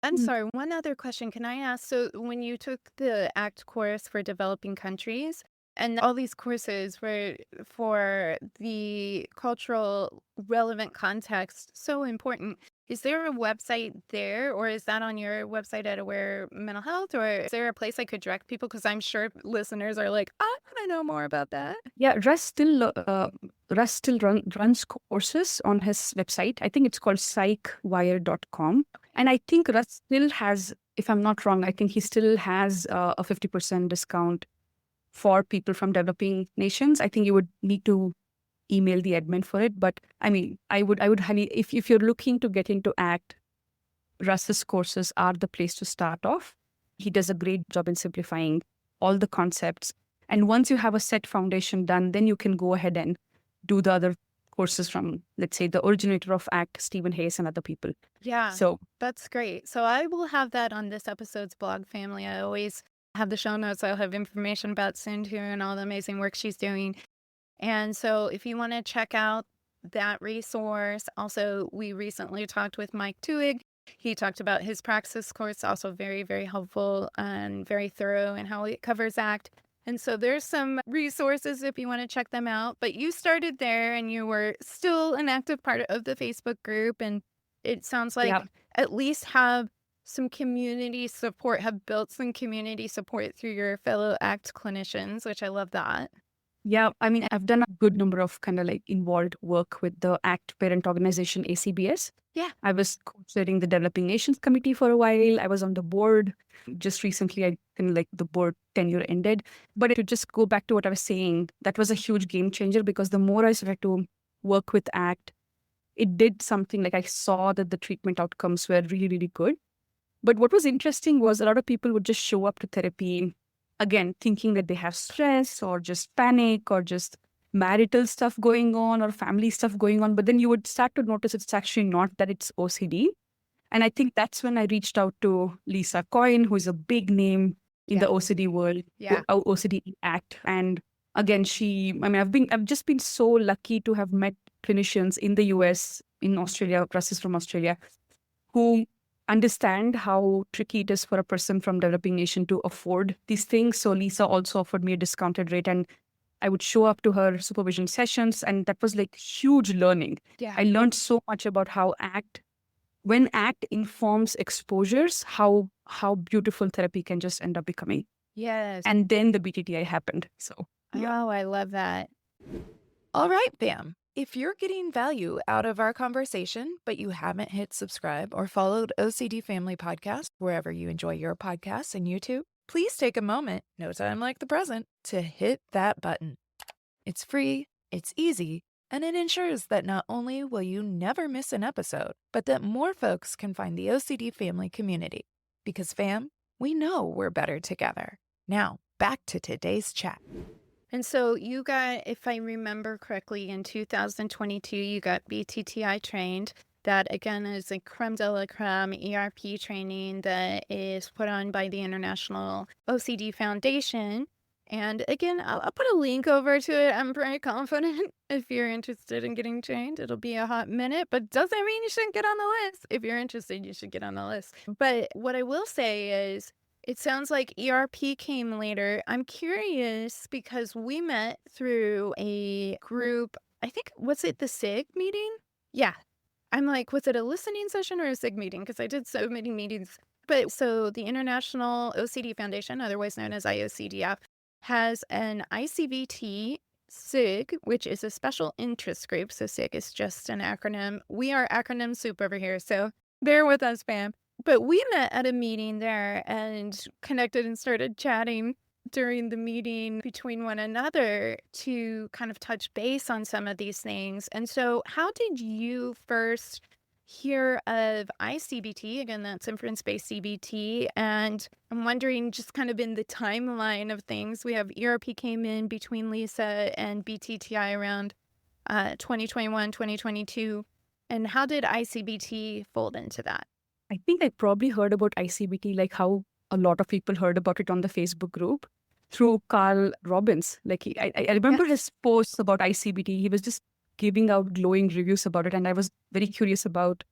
I'm Mm. sorry, one other question. Can I ask? So, when you took the ACT course for developing countries, and all these courses were for the cultural relevant context, so important. Is there a website there, or is that on your website at Aware Mental Health, or is there a place I could direct people? Because I'm sure listeners are like, I want to know more about that. Yeah, Russ still runs courses on his website. I think it's called psychwire.com. And I think Russ still has, if I'm not wrong, I think he still has a 50% discount for people from developing nations. I think you would need to email the admin for it. But I mean, I would highly, if you're looking to get into ACT, Russ's courses are the place to start off. He does a great job in simplifying all the concepts. And once you have a set foundation done, then you can go ahead and do the other courses from, let's say, the originator of ACT, Stephen Hayes, and other people. Yeah, So, that's great. So I will have that on this episode's blog family. I always have the show notes. I'll have information about Sindhu and all the amazing work she's doing. And so if you want to check out that resource, also, we recently talked with Mike Tuig. He talked about his praxis course, also very, very helpful and very thorough in how it covers ACT. And so there's some resources if you want to check them out. But you started there and you were still an active part of the Facebook group. And it sounds like yeah. at least have some community support, have built some community support through your fellow ACT clinicians, which I love that. Yeah, I mean, I've done a good number of kind of like involved work with the ACT parent organization, ACBS. Yeah. I was co-chairing the Developing Nations Committee for a while. I was on the board. Just recently, I kind of like the board tenure ended. But to just go back to what I was saying, that was a huge game changer because the more I started to work with ACT, it did something like I saw that the treatment outcomes were really, really good. But what was interesting was a lot of people would just show up to therapy, again, thinking that they have stress or just panic or just marital stuff going on or family stuff going on. But then you would start to notice it's actually not that, it's OCD. And I think that's when I reached out to Lisa Coyne, who is a big name in Yeah. the OCD world, Yeah. OCD ACT. And again, I've just been so lucky to have met clinicians in the US, in Australia, Russ is from Australia, who understand how tricky it is for a person from developing nation to afford these things. So Lisa also offered me a discounted rate and I would show up to her supervision sessions and that was like huge learning. Yeah. I learned so much about how when ACT informs exposures, how beautiful therapy can just end up becoming. Yes. And then the BTTI happened. So yeah. Oh, I love that. All right, fam. If you're getting value out of our conversation, but you haven't hit subscribe or followed OCD Family Podcast wherever you enjoy your podcasts and YouTube, please take a moment, no time like the present, to hit that button. It's free, it's easy, and it ensures that not only will you never miss an episode, but that more folks can find the OCD family community. Because, fam, we know we're better together. Now, back to today's chat. And so you got, if I remember correctly, in 2022, you got BTTI trained. That, again, is a creme de la creme ERP training that is put on by the International OCD Foundation. And again, I'll put a link over to it. I'm very confident if you're interested in getting trained. It'll be a hot minute, but doesn't mean you shouldn't get on the list. If you're interested, you should get on the list. But what I will say is, it sounds like ERP came later. I'm curious because we met through a group. I think, was it the SIG meeting? Yeah. I'm like, was it a listening session or a SIG meeting? Because I did so many meetings. But so the International OCD Foundation, otherwise known as IOCDF, has an I-CBT SIG, which is a special interest group. So SIG is just an acronym. We are acronym soup over here. So bear with us, fam. But we met at a meeting there and connected and started chatting during the meeting between one another to kind of touch base on some of these things. And so, how did you first hear of I-CBT? Again, that's inference-based CBT. And I'm wondering, just kind of in the timeline of things, we have ERP came in between Lisa and BTTI around 2021, 2022. And how did I-CBT fold into that? I think I probably heard about I-CBT like how a lot of people heard about it on the Facebook group through Carl Robbins. Like I Yeah. remember his posts about I-CBT. He was just giving out glowing reviews about it, and I was very curious about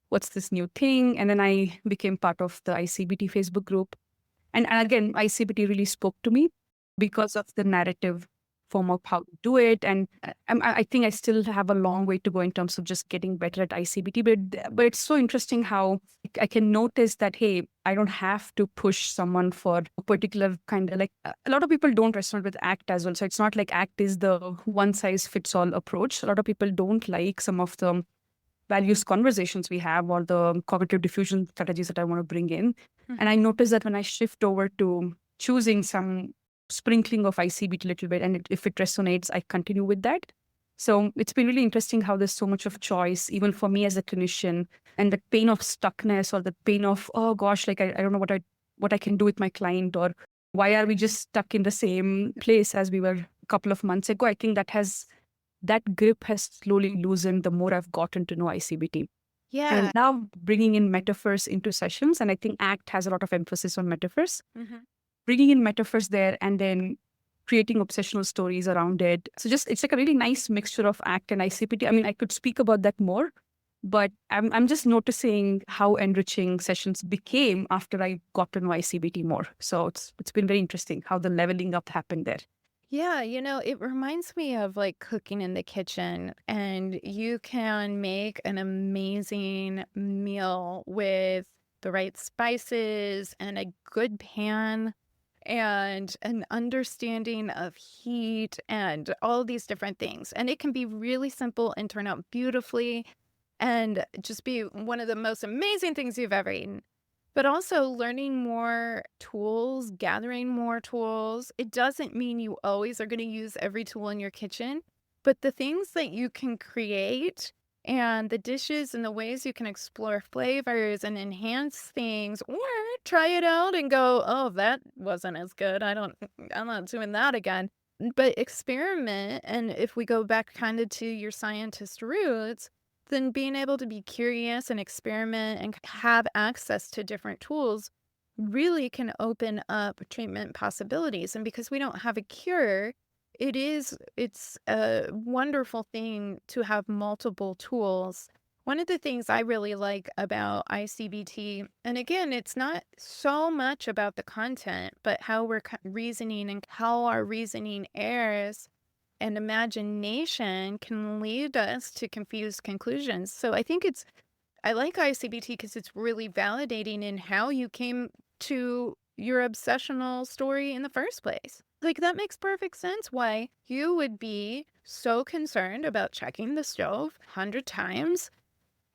what's this new thing. And then I became part of the I-CBT Facebook group. And again, I-CBT really spoke to me because of the narrative form of how to do it. And I think I still have a long way to go in terms of just getting better at I-CBT. But it's so interesting how I can notice that, hey, I don't have to push someone for a particular kind of like a lot of people don't resonate with ACT as well. So it's not like ACT is the one size fits all approach. A lot of people don't like some of the values conversations we have or the cognitive diffusion strategies that I want to bring in. And I notice that when I shift over to choosing some sprinkling of I-CBT a little bit, and if it resonates, I continue with that. So it's been really interesting how there's so much of choice, even for me as a clinician, and the pain of stuckness or the pain of, oh gosh, like I don't know what I can do with my client, or why are we just stuck in the same place as we were a couple of months ago. I think that grip has slowly loosened the more I've gotten to know I-CBT. Yeah. And now bringing in metaphors into sessions, and I think ACT has a lot of emphasis on metaphors, Hmm. bringing in metaphors there and then creating obsessional stories around it. So just, it's like a really nice mixture of ACT and I-CBT. I mean, I could speak about that more, but I'm just noticing how enriching sessions became after I got to know I-CBT more. So it's been very interesting how the leveling up happened there. Yeah, it reminds me of like cooking in the kitchen, and you can make an amazing meal with the right spices and a good pan and an understanding of heat and all these different things. And it can be really simple and turn out beautifully and just be one of the most amazing things you've ever eaten. But also learning more tools, gathering more tools. It doesn't mean you always are going to use every tool in your kitchen, but the things that you can create and the dishes and the ways you can explore flavors and enhance things or try it out and go, "Oh, that wasn't as good. I'm not doing that again." But experiment, and if we go back kind of to your scientist roots, then being able to be curious and experiment and have access to different tools really can open up treatment possibilities. And because we don't have a cure, it's a wonderful thing to have multiple tools. One of the things I really like about I-CBT, and again, it's not so much about the content, but how we're reasoning and how our reasoning errs and imagination can lead us to confused conclusions. So I like I-CBT because it's really validating in how you came to your obsessional story in the first place. Like, that makes perfect sense why you would be so concerned about checking the stove 100 times,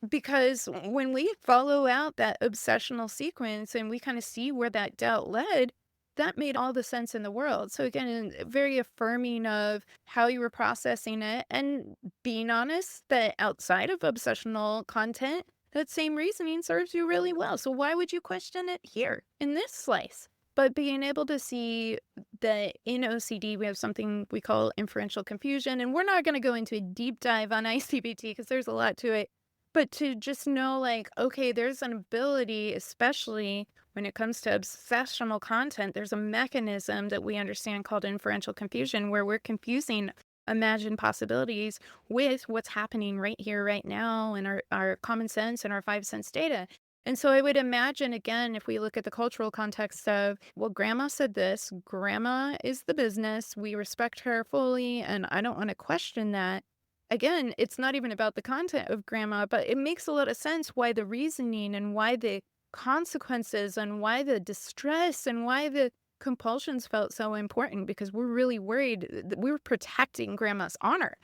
because when we follow out that obsessional sequence and we kind of see where that doubt led, that made all the sense in the world. So again, very affirming of how you were processing it and being honest that outside of obsessional content, that same reasoning serves you really well. So why would you question it here in this slice? But being able to see that in OCD, we have something we call inferential confusion. And we're not going to go into a deep dive on I-CBT because there's a lot to it. But to just know, like, okay, there's an ability, especially when it comes to obsessional content, there's a mechanism that we understand called inferential confusion, where we're confusing imagined possibilities with what's happening right here, right now, and our common sense and our five sense data. And so I would imagine, again, if we look at the cultural context of, well, grandma said this, grandma is the business, we respect her fully, and I don't want to question that. Again, it's not even about the content of grandma, but it makes a lot of sense why the reasoning and why the consequences and why the distress and why the compulsions felt so important, because we're really worried that we were protecting grandma's honor.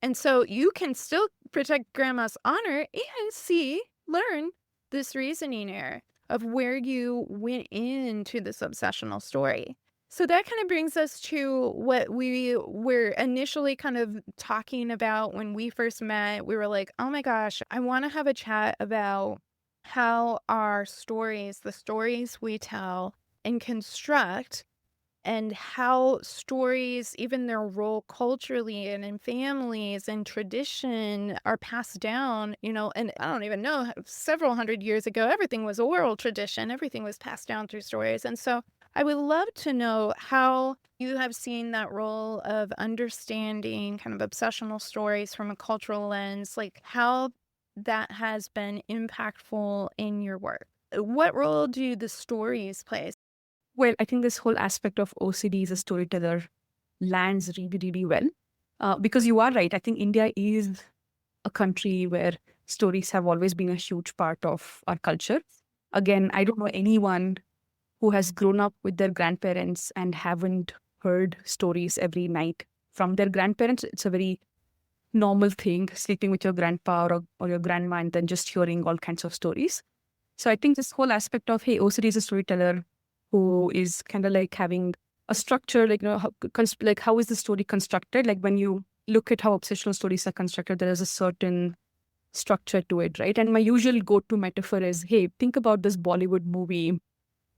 And so you can still protect grandma's honor and learn this reasoning error of where you went into this obsessional story. So that kind of brings us to what we were initially kind of talking about when we first met. We were like, oh my gosh, I want to have a chat about how our stories, the stories we tell and construct, and how stories, even their role culturally and in families and tradition, are passed down, and I don't even know, several hundred years ago, everything was oral tradition, everything was passed down through stories. And so I would love to know how you have seen that role of understanding kind of obsessional stories from a cultural lens, like how that has been impactful in your work. What role do the stories play? Well, I think this whole aspect of OCD as a storyteller lands really, really well. Because you are right. I think India is a country where stories have always been a huge part of our culture. Again, I don't know anyone who has grown up with their grandparents and haven't heard stories every night from their grandparents. It's a very normal thing, sleeping with your grandpa or your grandma and then just hearing all kinds of stories. So I think this whole aspect of, hey, OCD is a storyteller who is kind of like having a structure, like, like how is the story constructed? Like when you look at how obsessional stories are constructed, there is a certain structure to it, right? And my usual go-to metaphor is, hey, think about this Bollywood movie,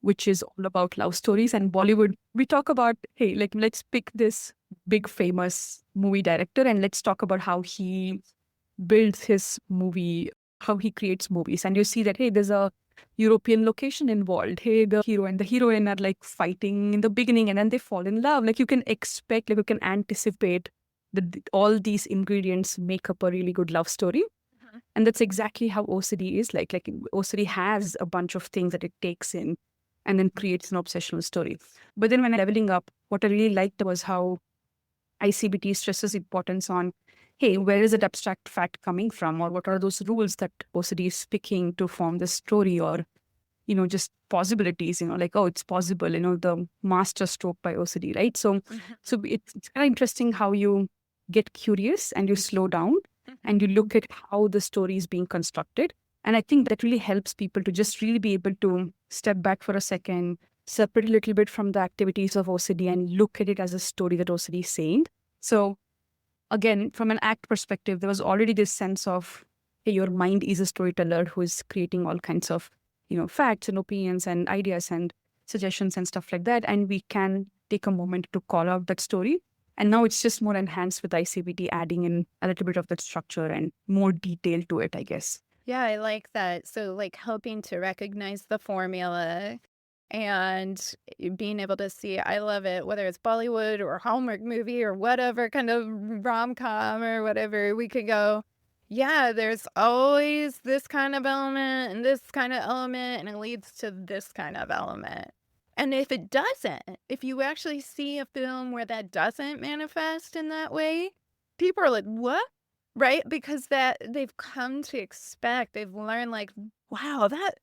which is all about love stories. And Bollywood, we talk about, hey, like let's pick this big famous movie director and let's talk about how he builds his movie, how he creates movies. And you see that, hey, there's a European location involved. Hey, the hero and the heroine are like fighting in the beginning and then they fall in love. Like you can expect, like you can anticipate that all these ingredients make up a really good love story. Mhm. And that's exactly how OCD is like. Like OCD has a bunch of things that it takes in and then creates an obsessional story. But then when I'm leveling up, what I really liked was how I-CBT stresses importance on, hey, where is that abstract fact coming from? Or what are those rules that OCD is picking to form the story? Or, just possibilities, like, oh, it's possible, the master stroke by OCD, right? So, Mhm. so it's kind of interesting how you get curious and you slow down Mhm. and you look at how the story is being constructed. And I think that really helps people to just really be able to step back for a second, separate a little bit from the activities of OCD and look at it as a story that OCD is saying. So again, from an act perspective, there was already this sense of, hey, your mind is a storyteller who is creating all kinds of, facts and opinions and ideas and suggestions and stuff like that. And we can take a moment to call out that story. And now it's just more enhanced with ICBT adding in a little bit of that structure and more detail to it, I guess. Yeah, I like that. So, like, helping to recognize the formula and being able to see, I love it, whether it's Bollywood or Hallmark movie or whatever kind of rom-com or whatever, we could go, yeah, there's always this kind of element and this kind of element, and it leads to this kind of element. And if it doesn't, if you actually see a film where that doesn't manifest in that way, people are like, what? Right? Because that they've come to expect, they've learned like, wow, that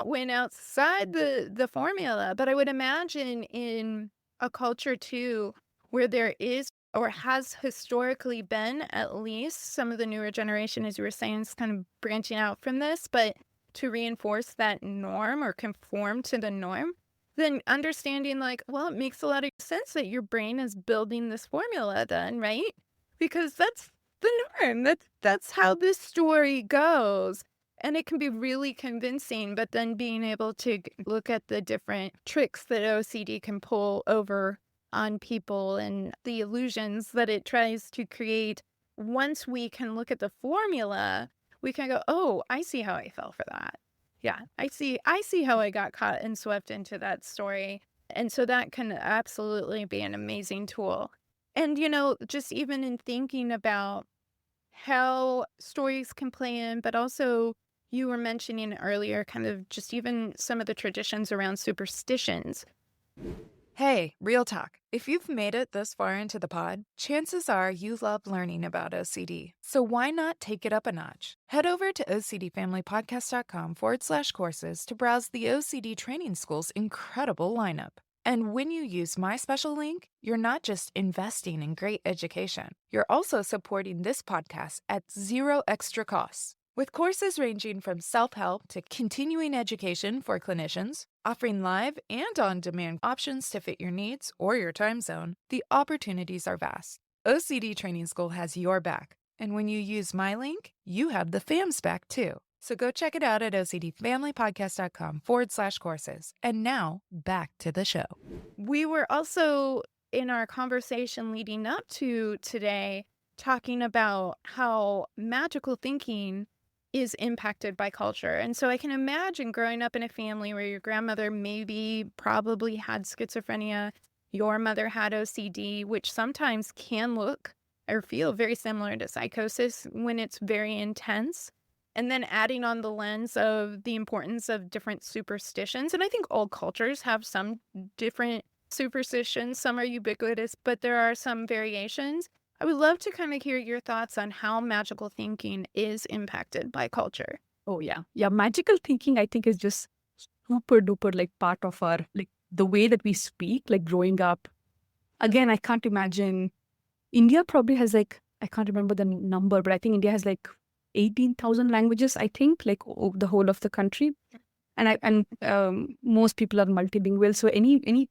went outside the formula. But I would imagine in a culture too, where there is or has historically been at least some of the newer generation, as you were saying, is kind of branching out from this, but to reinforce that norm or conform to the norm, then understanding like, well, it makes a lot of sense that your brain is building this formula then, right? Because that's the norm. That's how this story goes. And it can be really convincing, but then being able to look at the different tricks that OCD can pull over on people and the illusions that it tries to create. Once we can look at the formula, we can go, "Oh, I see how I fell for that. Yeah, I see how I got caught and swept into that story." And so that can absolutely be an amazing tool. And, just even in thinking about how stories can play in, but also you were mentioning earlier, kind of just even some of the traditions around superstitions. Hey, real talk. If you've made it this far into the pod, chances are you love learning about OCD. So why not take it up a notch? Head over to ocdfamilypodcast.com/courses to browse the OCD Training School's incredible lineup. And when you use my special link, you're not just investing in great education, you're also supporting this podcast at zero extra costs. With courses ranging from self-help to continuing education for clinicians, offering live and on-demand options to fit your needs or your time zone, the opportunities are vast. OCD Training School has your back. And when you use my link, you have the FAM's back too. So go check it out at ocdfamilypodcast.com/courses. And now, back to the show. We were also in our conversation leading up to today talking about how magical thinking is impacted by culture. And so I can imagine growing up in a family where your grandmother probably had schizophrenia, your mother had OCD, which sometimes can look or feel very similar to psychosis when it's very intense. And then adding on the lens of the importance of different superstitions. And I think all cultures have some different superstitions. Some are ubiquitous, but there are some variations. I would love to kind of hear your thoughts on how magical thinking is impacted by culture. Oh, yeah. Yeah. Magical thinking, I think, is just super duper like part of our, like the way that we speak, like growing up. Again, I can't imagine. India probably has like, I can't remember the number, but I think India has like 18,000 languages, I think, like the whole of the country. And most people are multilingual. So any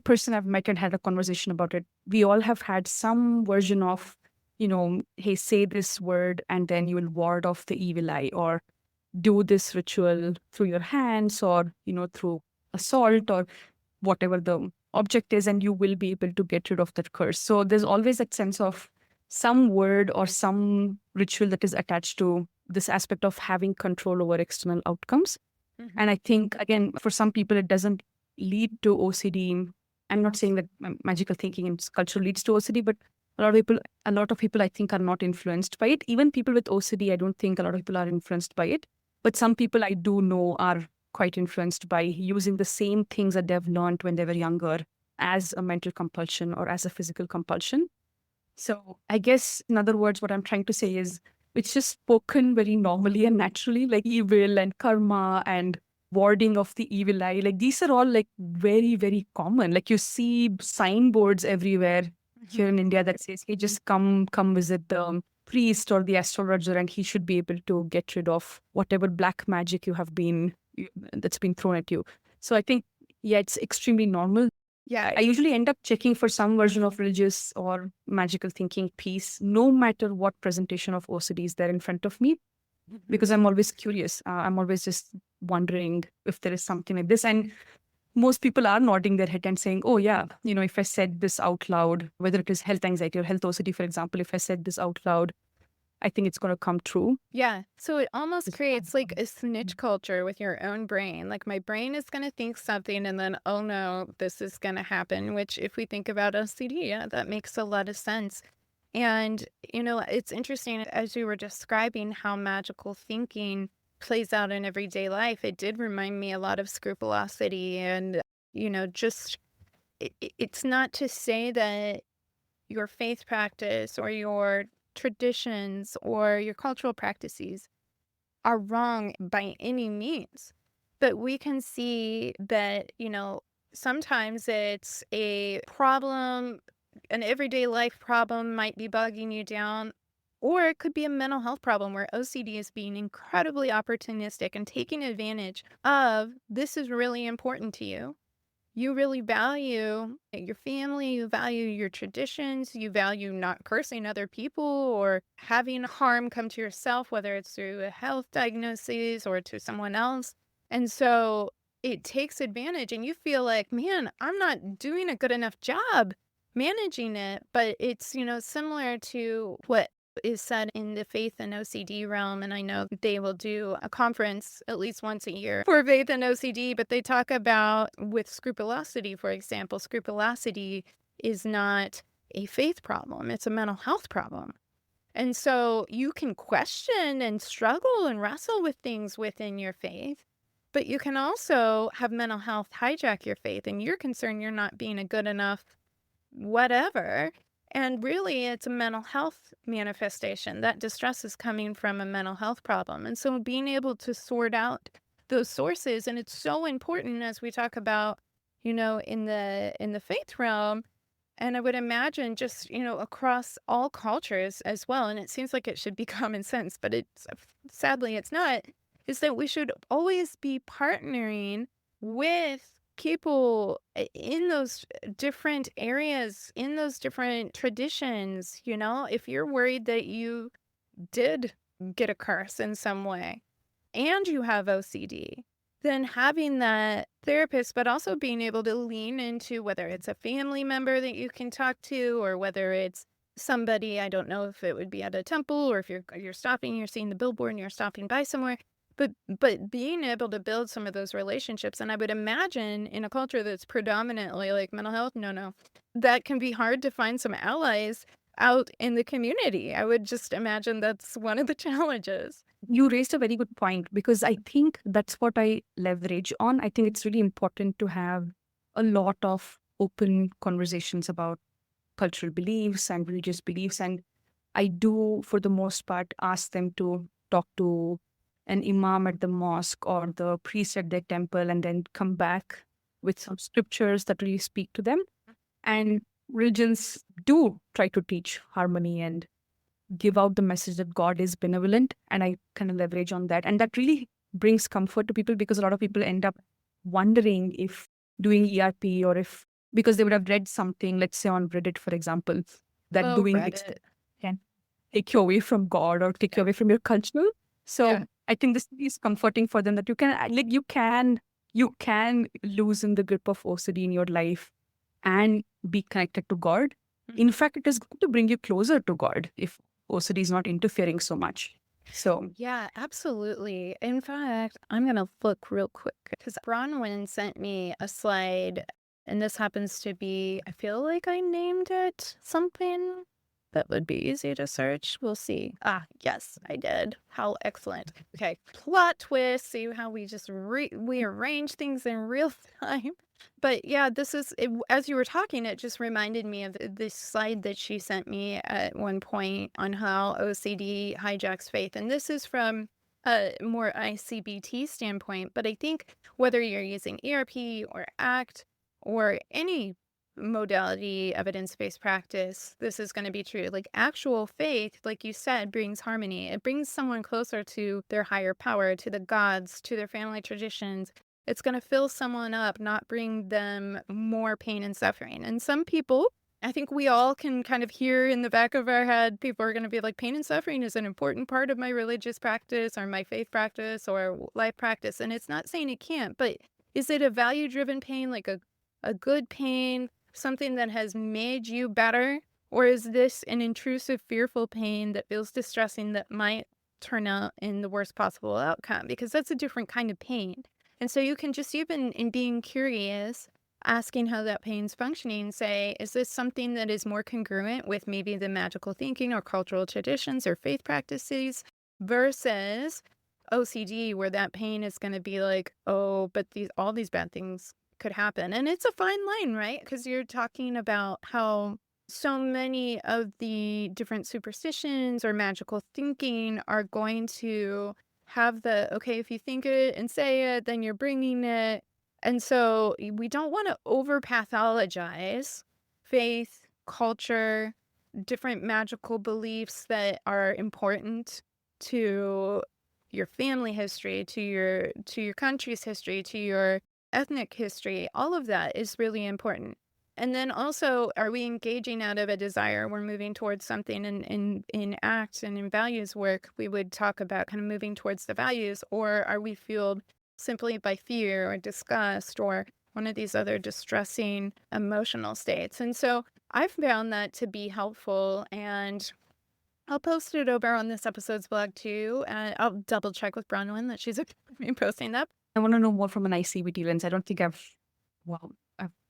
person I've met and had a conversation about it, we all have had some version of, hey, say this word and then you will ward off the evil eye, or do this ritual through your hands, or, through a salt or whatever the object is, and you will be able to get rid of that curse. So there's always that sense of some word or some ritual that is attached to this aspect of having control over external outcomes. And I think, again, for some people, it doesn't lead to OCD. I'm not saying that magical thinking and culture leads to OCD, but a lot of people, I think, are not influenced by it. Even people with OCD, I don't think a lot of people are influenced by it. But some people I do know are quite influenced by using the same things that they've learned when they were younger as a mental compulsion or as a physical compulsion. So I guess, in other words, what I'm trying to say is it's just spoken very normally and naturally, like evil and karma and warding of the evil eye. Like these are all like very, very common. Like you see signboards everywhere here in India that says, hey, just come visit the priest or the astrologer, and he should be able to get rid of whatever black magic that's been thrown at you. So I think, yeah, it's extremely normal. Yeah. I usually end up checking for some version of religious or magical thinking piece, no matter what presentation of OCD is there in front of me, because I'm always curious. I'm always just wondering if there is something like this. And most people are nodding their head and saying, oh, yeah, if I said this out loud, whether it is health anxiety or health OCD, for example, if I said this out loud, I think it's going to come true. Yeah. So it almost creates like a snitch culture with your own brain. Like my brain is going to think something and then, oh no, this is going to happen, which if we think about OCD, yeah, that makes a lot of sense. And, it's interesting as you were describing how magical thinking plays out in everyday life. It did remind me a lot of scrupulosity and, just it's not to say that your faith practice or your traditions or your cultural practices are wrong by any means. But we can see that, sometimes it's a problem, an everyday life problem might be bugging you down, or it could be a mental health problem where OCD is being incredibly opportunistic and taking advantage of this is really important to you. You really value your family, you value your traditions, you value not cursing other people or having harm come to yourself, whether it's through a health diagnosis or to someone else. And so it takes advantage, and you feel like, man, I'm not doing a good enough job managing it. But it's, similar to what is said in the faith and OCD realm. And I know they will do a conference at least once a year for faith and OCD, but they talk about with scrupulosity, for example, scrupulosity is not a faith problem, it's a mental health problem. And so you can question and struggle and wrestle with things within your faith, but you can also have mental health hijack your faith and you're concerned you're not being a good enough whatever. And really, it's a mental health manifestation. That distress is coming from a mental health problem. And so being able to sort out those sources, and it's so important as we talk about, in the faith realm, And I would imagine just, across all cultures as well, and it seems like it should be common sense, but it's sadly it's not, is that we should always be partnering with people in those different areas, in those different traditions. If you're worried that you did get a curse in some way and you have OCD, then having that therapist, but also being able to lean into whether it's a family member that you can talk to or whether it's somebody, I don't know if it would be at a temple or if you're stopping, you're seeing the billboard and you're stopping by somewhere. But being able to build some of those relationships, and I would imagine in a culture that's predominantly like mental health, no, that can be hard to find some allies out in the community. I would just imagine that's one of the challenges. You raised a very good point because I think that's what I leverage on. I think it's really important to have a lot of open conversations about cultural beliefs and religious beliefs. And I do, for the most part, ask them to talk to an imam at the mosque or the priest at their temple and then come back with some scriptures that really speak to them. And religions do try to teach harmony and give out the message that God is benevolent. And I kind of leverage on that. And that really brings comfort to people because a lot of people end up wondering if doing ERP or if, because they would have read something, let's say on Reddit, for example, that Oh, doing Reddit. can take you away from God or take you away from your culture. So Yeah. I think this is comforting for them that you can loosen the grip of OCD in your life and be connected to God. In fact, it is going to bring you closer to God if OCD is not interfering so much. So Yeah, absolutely. In fact, I'm going to look real quick because Bronwyn sent me a slide, and this happens to be, I feel like I named it something that would be easy to search. We'll see. Ah, yes, I did. How excellent. Okay, plot twist. See how we just we arrange things in real time. But yeah, as you were talking, it just reminded me of this slide that she sent me at one point on how OCD hijacks faith. And this is from a more I-CBT standpoint. But I think whether you're using ERP or ACT or any modality evidence-based practice, this is going to be true. Like actual faith, like you said, brings harmony. It brings someone closer to their higher power, to the gods, to their family traditions. It's going to fill someone up, not bring them more pain and suffering. And some people, I think we all can kind of hear in the back of our head, people are going to be like, pain and suffering is an important part of my religious practice or my faith practice or life practice. And it's not saying it can't, but is it a value driven pain, like a good pain, something that has made you better? Or is this an intrusive, fearful pain that feels distressing that might turn out in the worst possible outcome? Because that's a different kind of pain. And so you can just even in being curious, asking how that pain's functioning, say, is this something that is more congruent with maybe the magical thinking or cultural traditions or faith practices versus OCD, where that pain is going to be like, oh, but all these bad things could happen. And it's a fine line, right? Because you're talking about how so many of the different superstitions or magical thinking are going to have okay, if you think it and say it, then you're bringing it. And so we don't want to over pathologize faith, culture, different magical beliefs that are important to your family history, to your country's history, to your ethnic history. All of that is really important. And then also, are we engaging out of a desire? We're moving towards something in acts and in values work. We would talk about kind of moving towards the values, or are we fueled simply by fear or disgust or one of these other distressing emotional states? And so I've found that to be helpful, and I'll post it over on this episode's blog too. I'll double check with Bronwyn that she's posting that. I want to know more from an I-CBT lens. I don't think I've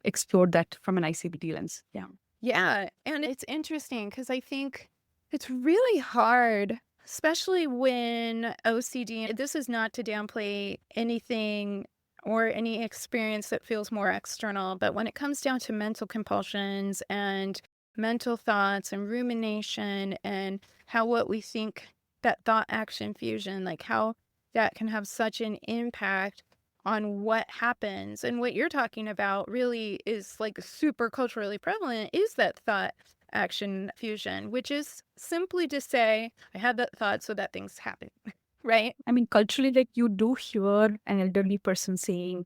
explored that from an I-CBT lens. Yeah. Yeah, and it's interesting because I think it's really hard, especially when OCD, this is not to downplay anything or any experience that feels more external, but when it comes down to mental compulsions and mental thoughts and rumination and how what we think, that thought action fusion, like how that can have such an impact on what happens. And what you're talking about really is like super culturally prevalent is that thought action fusion, which is simply to say, I had that thought so that things happen, right? I mean, culturally, like you do hear an elderly person saying,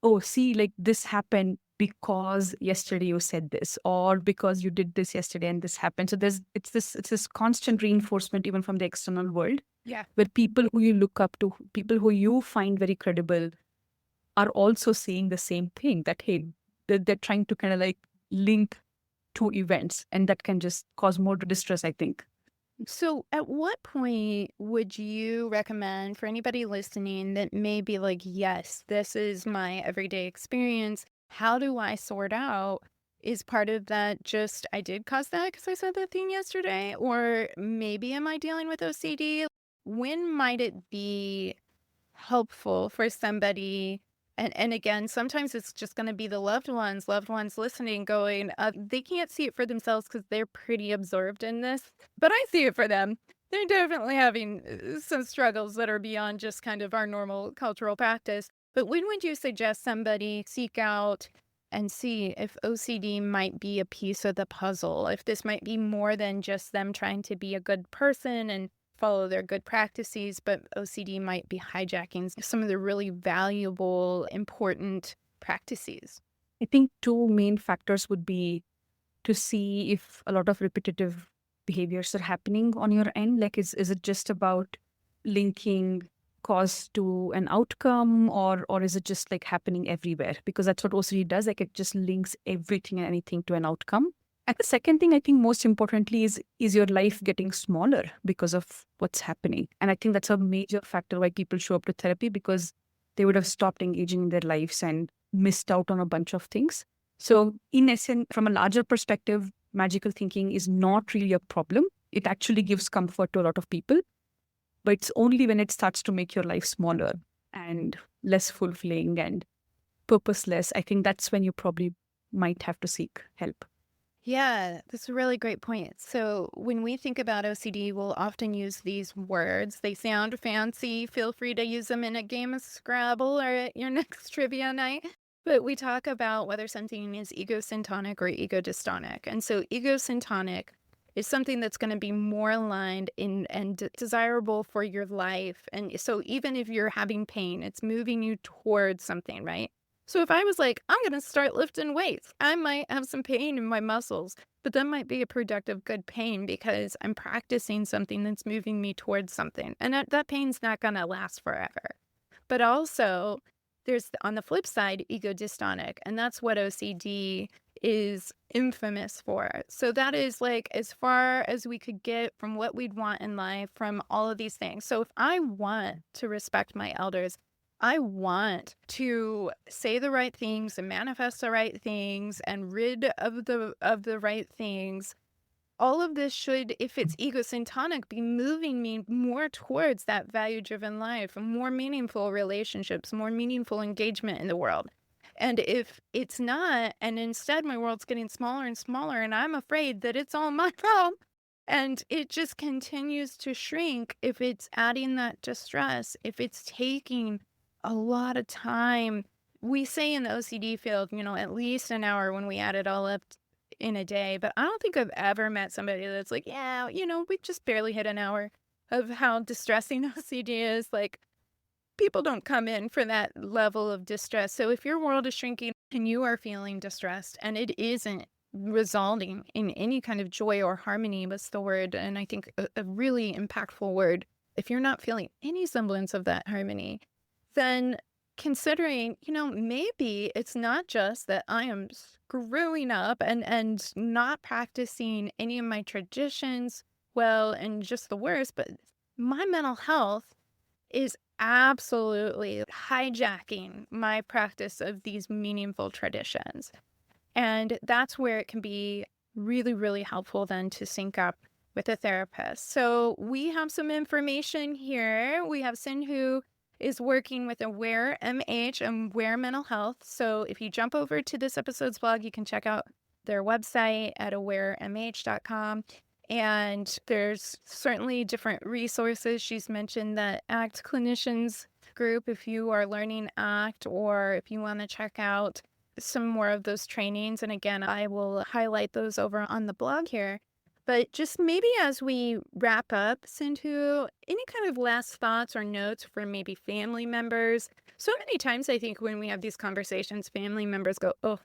oh, see, like this happened because yesterday you said this, or because you did this yesterday and this happened. So it's this constant reinforcement even from the external world, Yeah. where people who you look up to, people who you find very credible, are also saying the same thing, that hey, they're trying to kind of like link two events, and that can just cause more distress, I think. So, at what point would you recommend for anybody listening that may be like, yes, this is my everyday experience? How do I sort out? Is part of that just I did cause that because I said that thing yesterday? Or maybe am I dealing with OCD? When might it be helpful for somebody? And again, sometimes it's just going to be the loved ones listening, going, they can't see it for themselves because they're pretty absorbed in this, but I see it for them. They're definitely having some struggles that are beyond just kind of our normal cultural practice. But when would you suggest somebody seek out and see if OCD might be a piece of the puzzle, if this might be more than just them trying to be a good person and follow their good practices, but OCD might be hijacking some of the really valuable, important practices? I think two main factors would be to see if a lot of repetitive behaviors are happening on your end. Like, is it just about linking cause to an outcome, or is it just like happening everywhere? Because that's what OCD does. Like, it just links everything and anything to an outcome. And the second thing, I think most importantly, is your life getting smaller because of what's happening? And I think that's a major factor why people show up to therapy, because they would have stopped engaging in their lives and missed out on a bunch of things. So in essence, from a larger perspective, magical thinking is not really a problem. It actually gives comfort to a lot of people, but it's only when it starts to make your life smaller and less fulfilling and purposeless, I think that's when you probably might have to seek help. Yeah, that's a really great point. So, when we think about OCD, we'll often use these words. They sound fancy. Feel free to use them in a game of Scrabble or at your next trivia night. But we talk about whether something is egosyntonic or egodystonic. And so, egosyntonic is something that's going to be more aligned in and desirable for your life. And so, even if you're having pain, it's moving you towards something, right? So if I was like, I'm going to start lifting weights, I might have some pain in my muscles, but that might be a productive, good pain because I'm practicing something that's moving me towards something. And that pain's not going to last forever. But also, there's on the flip side, ego dystonic, and that's what OCD is infamous for. So that is like as far as we could get from what we'd want in life from all of these things. So if I want to respect my elders, I want to say the right things and manifest the right things and rid of the right things. All of this should, if it's egosyntonic, be moving me more towards that value-driven life, more meaningful relationships, more meaningful engagement in the world. And if it's not, and instead my world's getting smaller and smaller, and I'm afraid that it's all my fault, and it just continues to shrink if it's adding that distress, if it's taking a lot of time. We say in the OCD field, at least an hour when we add it all up in a day, but I don't think I've ever met somebody that's like, yeah, we just barely hit an hour of how distressing OCD is. Like, people don't come in for that level of distress. So if your world is shrinking and you are feeling distressed and it isn't resulting in any kind of joy or harmony, was the word, and I think a really impactful word, if you're not feeling any semblance of that harmony, then considering, maybe it's not just that I am screwing up and not practicing any of my traditions well and just the worst, but my mental health is absolutely hijacking my practice of these meaningful traditions. And that's where it can be really, really helpful then to sync up with a therapist. So we have some information here. We have Sin who is working with Aware MH and Aware Mental Health. So if you jump over to this episode's blog, you can check out their website at awaremh.com. And there's certainly different resources. She's mentioned that ACT clinicians group if you are learning ACT or if you want to check out some more of those trainings. And again, I will highlight those over on the blog here. But just maybe as we wrap up, Sindhu, any kind of last thoughts or notes for maybe family members? So many times I think when we have these conversations, family members go, oh,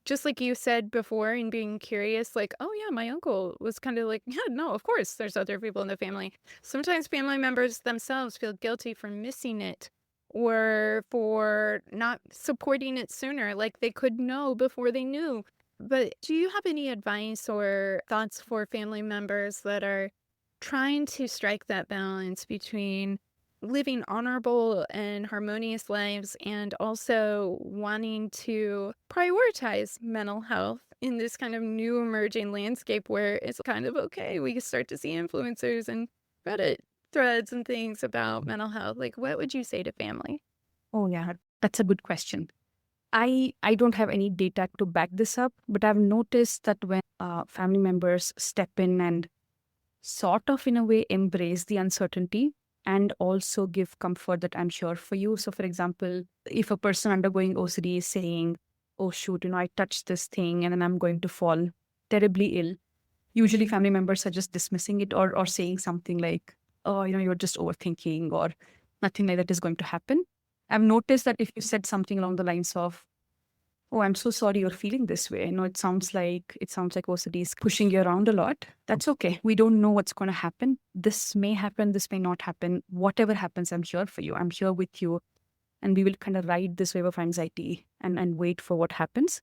just like you said before in being curious, like, oh yeah, my uncle was kind of like, yeah, no, of course, there's other people in the family. Sometimes family members themselves feel guilty for missing it or for not supporting it sooner, like they could know before they knew. But do you have any advice or thoughts for family members that are trying to strike that balance between living honorable and harmonious lives and also wanting to prioritize mental health in this kind of new emerging landscape where it's kind of okay? We start to see influencers and Reddit threads and things about mental health. Like, what would you say to family? Oh, yeah, that's a good question. I don't have any data to back this up, but I've noticed that when family members step in and sort of in a way embrace the uncertainty and also give comfort that I'm sure for you. So, for example, if a person undergoing OCD is saying, oh, shoot, I touched this thing and then I'm going to fall terribly ill, usually family members are just dismissing it or saying something like, oh, you're just overthinking or nothing like that is going to happen. I've noticed that if you said something along the lines of, oh, I'm so sorry you're feeling this way. It sounds like OCD is pushing you around a lot. That's okay. We don't know what's going to happen. This may happen. This may not happen. Whatever happens, I'm here for you. I'm here with you. And we will kind of ride this wave of anxiety and wait for what happens.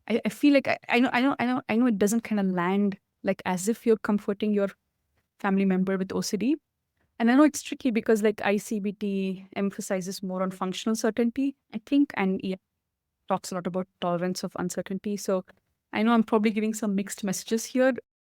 I feel like I know it doesn't kind of land like as if you're comforting your family member with OCD. And I know it's tricky because like I-CBT emphasizes more on functional certainty, I think, and talks a lot about tolerance of uncertainty. So I know I'm probably giving some mixed messages here,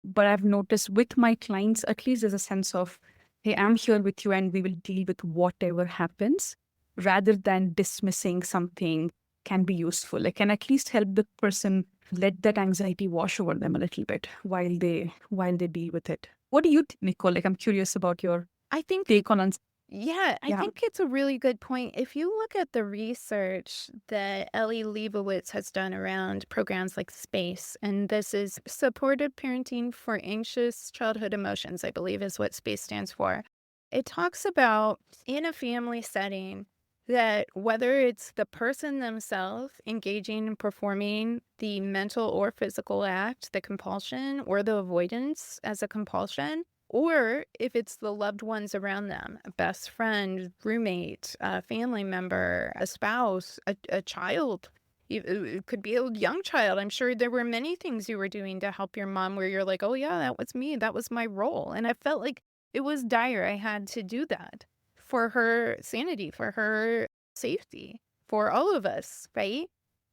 but I've noticed with my clients, at least there's a sense of, hey, I'm here with you and we will deal with whatever happens, rather than dismissing something can be useful. Like, can at least help the person let that anxiety wash over them a little bit while they deal with it. What do you think, Nicole? Like, I'm curious about your I think take on Yeah, I yeah. think it's a really good point. If you look at the research that Ellie Leibovitz has done around programs like SPACE, and this is supportive parenting for anxious childhood emotions, I believe is what SPACE stands for. It talks about in a family setting that whether it's the person themselves engaging and performing the mental or physical act, the compulsion or the avoidance as a compulsion, or if it's the loved ones around them, a best friend, roommate, a family member, a spouse, a child. It could be a young child. I'm sure there were many things you were doing to help your mom where you're like, oh, yeah, that was me. That was my role. And I felt like it was dire. I had to do that for her sanity, for her safety, for all of us, right?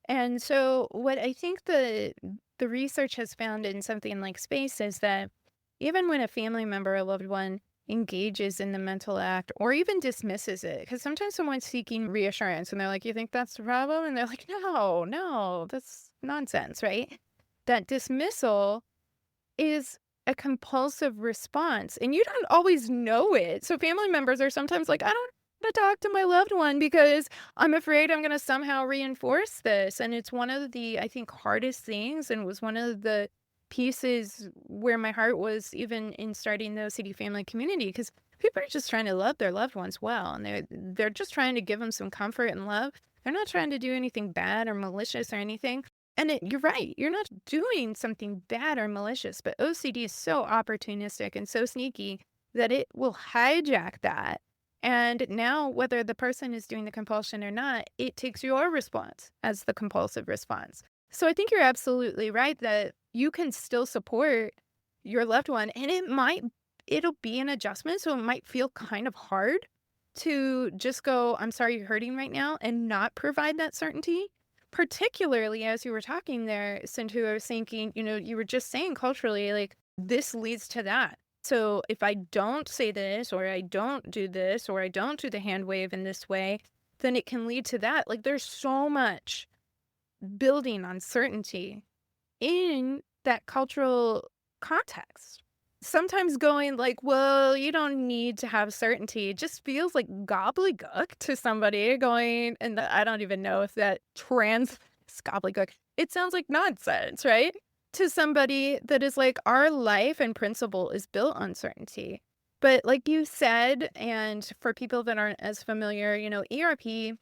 And so what I think the research has found in something like SPACE is that even when a family member or loved one engages in the mental act or even dismisses it, because sometimes someone's seeking reassurance and they're like, you think that's the problem? And they're like, no, no, that's nonsense, right? That dismissal is a compulsive response and you don't always know it. So family members are sometimes like, I don't want to talk to my loved one because I'm afraid I'm going to somehow reinforce this. And it's one of the, I think, hardest things and was one of the pieces where my heart was even in starting the OCD family community because people are just trying to love their loved ones well. And they're just trying to give them some comfort and love. They're not trying to do anything bad or malicious or anything. And you're right. You're not doing something bad or malicious, but OCD is so opportunistic and so sneaky that it will hijack that. And now, whether the person is doing the compulsion or not, it takes your response as the compulsive response. So I think you're absolutely right that you can still support your loved one, and it'll be an adjustment. So it might feel kind of hard to just go, I'm sorry you're hurting right now, and not provide that certainty. Particularly as you were talking there, Sindhu, I was thinking, you were just saying culturally, like, this leads to that. So if I don't say this, or I don't do this, or I don't do the hand wave in this way, then it can lead to that. Like, there's so much building uncertainty in that cultural context. sometimes going like, well, you don't need to have certainty just feels like gobbledygook to somebody going, and I don't even know if that is gobbledygook. It sounds like nonsense, right? To somebody that is like, our life and principle is built on certainty. But like you said, and for people that aren't as familiar, ERP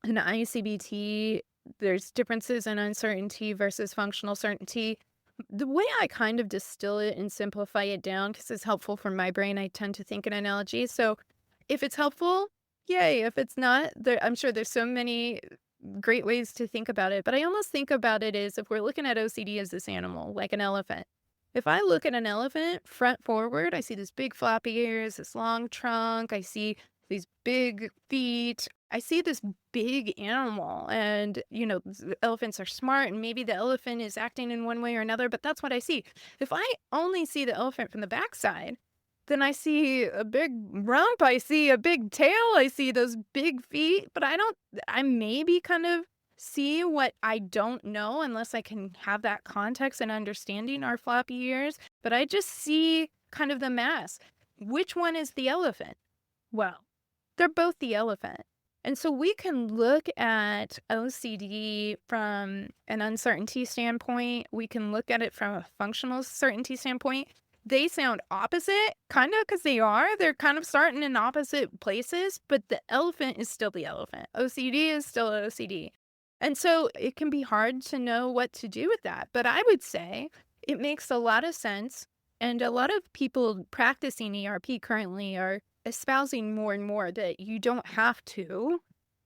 and I-CBT, there's differences in uncertainty versus functional certainty. The way I kind of distill it and simplify it down, because it's helpful for my brain, I tend to think in analogies. So if it's helpful, yay. If it's not, I'm sure there's so many great ways to think about it. But I almost think about it as if we're looking at OCD as this animal, like an elephant. If I look at an elephant front forward, I see this big floppy ears, this long trunk, I see these big feet. I see this big animal, and elephants are smart, and maybe the elephant is acting in one way or another, but that's what I see. If I only see the elephant from the backside, then I see a big rump, I see a big tail, I see those big feet, but I maybe kind of see what I don't know unless I can have that context and understanding our floppy ears, but I just see kind of the mass. Which one is the elephant? Well, they're both the elephant. And so we can look at OCD from an uncertainty standpoint. We can look at it from a functional certainty standpoint. They sound opposite, kind of, because they are. They're kind of starting in opposite places, but the elephant is still the elephant. OCD is still OCD. And so it can be hard to know what to do with that. But I would say it makes a lot of sense. And a lot of people practicing ERP currently are espousing more and more that you don't have to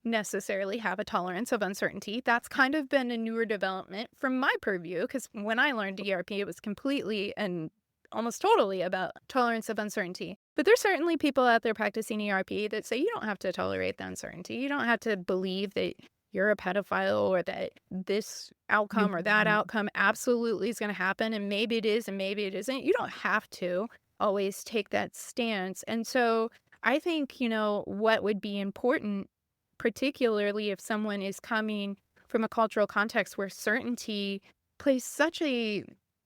necessarily have a tolerance of uncertainty. That's kind of been a newer development from my purview, because when I learned ERP, it was completely and almost totally about tolerance of uncertainty. But there's certainly people out there practicing ERP that say you don't have to tolerate the uncertainty. You don't have to believe that you're a pedophile or that this outcome or that outcome absolutely is going to happen, and maybe it is and maybe it isn't. You don't have to always take that stance. And so I think, what would be important, particularly if someone is coming from a cultural context where certainty plays such a,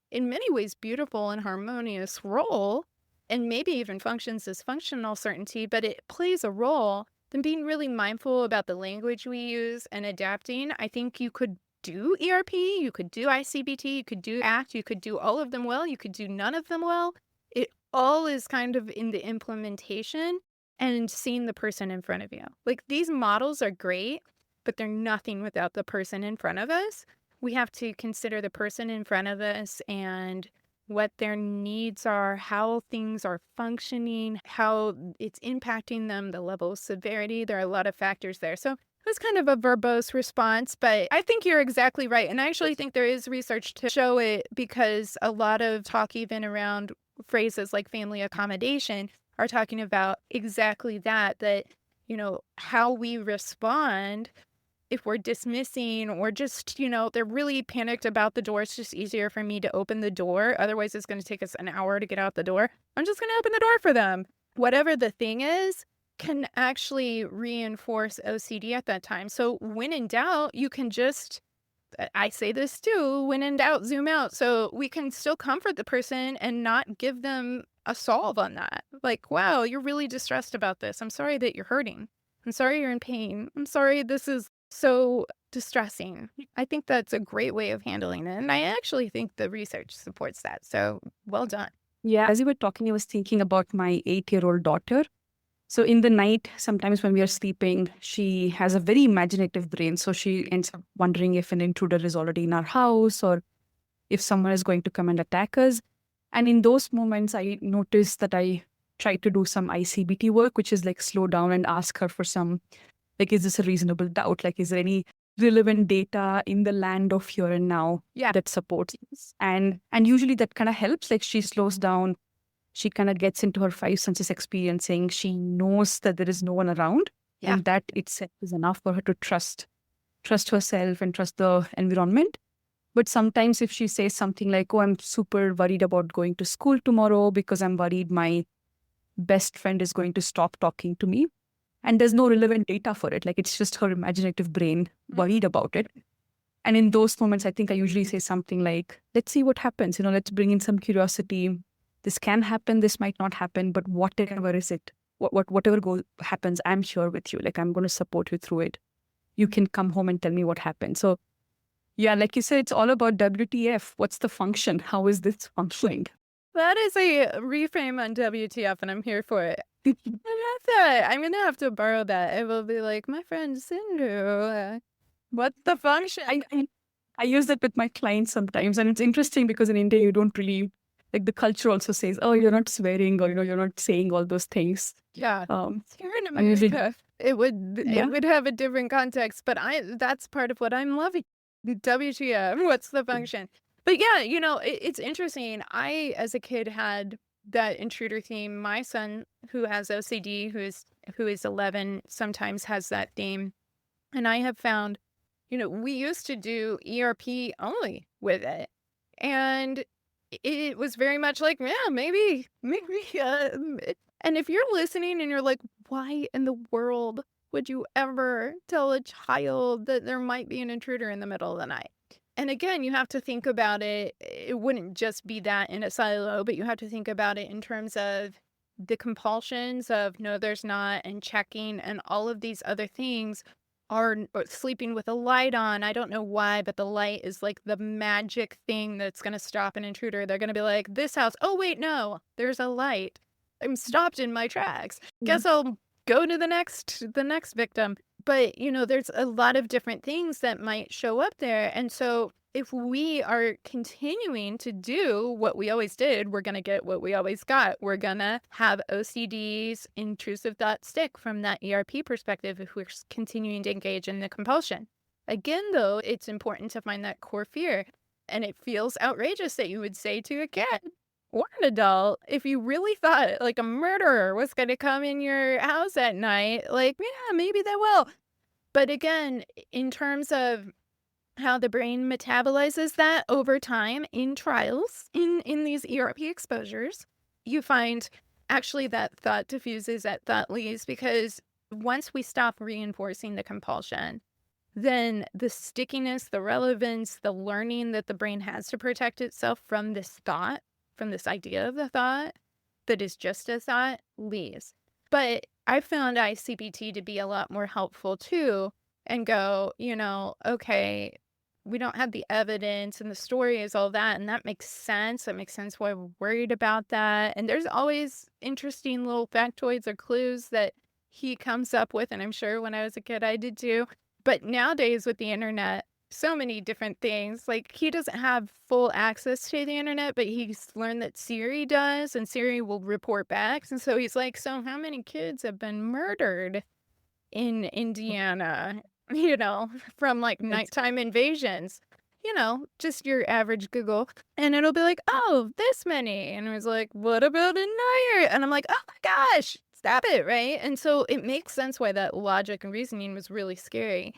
in many ways, beautiful and harmonious role, and maybe even functions as functional certainty, but it plays a role, then being really mindful about the language we use and adapting. I think you could do ERP, you could do I-CBT, you could do ACT, you could do all of them well, you could do none of them well. It all is kind of in the implementation and seeing the person in front of you. Like, these models are great, but they're nothing without the person in front of us. We have to consider the person in front of us and what their needs are, how things are functioning, how it's impacting them, the level of severity. There are a lot of factors there. So it was kind of a verbose response, but I think you're exactly right. And I actually think there is research to show it, because a lot of talk even around phrases like family accommodation are talking about exactly that, how we respond if we're dismissing or just, they're really panicked about the door. It's just easier for me to open the door. Otherwise, it's going to take us an hour to get out the door. I'm just going to open the door for them. Whatever the thing is can actually reinforce OCD at that time. So when in doubt, you can just, I say this too, when in doubt, zoom out. So we can still comfort the person and not give them a solve on that. Like, wow, you're really distressed about this. I'm sorry that you're hurting. I'm sorry you're in pain. I'm sorry this is so distressing. I think that's a great way of handling it. And I actually think the research supports that. So well done. Yeah, as you were talking, I was thinking about my 8-year-old daughter. So in the night, sometimes when we are sleeping, she has a very imaginative brain. So she ends up wondering if an intruder is already in our house or if someone is going to come and attack us. And in those moments, I noticed that I tried to do some I-CBT work, which is like slow down and ask her for some, like, is this a reasonable doubt? Like, is there any relevant data in the land of here and now that supports this? And usually that kind of helps. Like, she slows down. She kind of gets into her 5 senses experiencing. She knows that there is no one around. Yeah. And that itself is enough for her to trust herself and trust the environment. But sometimes if she says something like, oh, I'm super worried about going to school tomorrow because I'm worried my best friend is going to stop talking to me. And there's no relevant data for it. Like, it's just her imaginative brain worried about it. And in those moments, I think I usually say something like, let's see what happens. Let's bring in some curiosity. this can happen, this might not happen, but whatever is it, whatever happens, I'm here with you. Like, I'm going to support you through it. You can come home and tell me what happened. So yeah, like you said, it's all about WTF. What's the function? How is this functioning? That is a reframe on WTF, and I'm here for it. I'm gonna have to borrow that. It will be like, my friend Sindhu, what's the function? I use that with my clients sometimes, and it's interesting because in India, you don't really, like, the culture also says, oh, you're not swearing, or, you're not saying all those things. Yeah. Here in I usually, America, it yeah. would have a different context, but that's part of what I'm loving. WTF, what's the function? But yeah, it's interesting. I, as a kid, had that intruder theme. My son, who has OCD, who is 11, sometimes has that theme. And I have found, we used to do ERP only with it. And it was very much like, yeah, maybe, and if you're listening and you're like, why in the world would you ever tell a child that there might be an intruder in the middle of the night? And again, you have to think about it. It wouldn't just be that in a silo, but you have to think about it in terms of the compulsions of no, there's not, and checking, and all of these other things are sleeping with a light on. I don't know why, but the light is like the magic thing that's going to stop an intruder. They're going to be like, this house, oh, wait, no, there's a light. I'm stopped in my tracks. Guess I'll go to the next victim. But, there's a lot of different things that might show up there. And so if we are continuing to do what we always did, we're going to get what we always got. We're going to have OCDs, intrusive thoughts stick from that ERP perspective if we're continuing to engage in the compulsion. Again, though, it's important to find that core fear. And it feels outrageous that you would say to a kid or an adult, if you really thought like a murderer was going to come in your house at night, like, yeah, maybe they will. But again, in terms of how the brain metabolizes that over time in trials, in these ERP exposures, you find actually that thought diffuses, that thought leaves, because once we stop reinforcing the compulsion, then the stickiness, the relevance, the learning that the brain has to protect itself from this thought, from this idea of the thought that is just a thought, leaves. But I found I-CBT to be a lot more helpful too, and go, okay, we don't have the evidence and the story is all that, and that makes sense. That makes sense why we're worried about that. And there's always interesting little factoids or clues that he comes up with, and I'm sure when I was a kid I did too. But nowadays with the internet, so many different things. Like, he doesn't have full access to the internet, but he's learned that Siri does, and Siri will report back. And so he's like, so how many kids have been murdered in Indiana, from like nighttime invasions? Just your average Google. And it'll be like, oh, this many. And it was like, what about in night? And I'm like, oh my gosh, stop it, right? And so it makes sense why that logic and reasoning was really scary.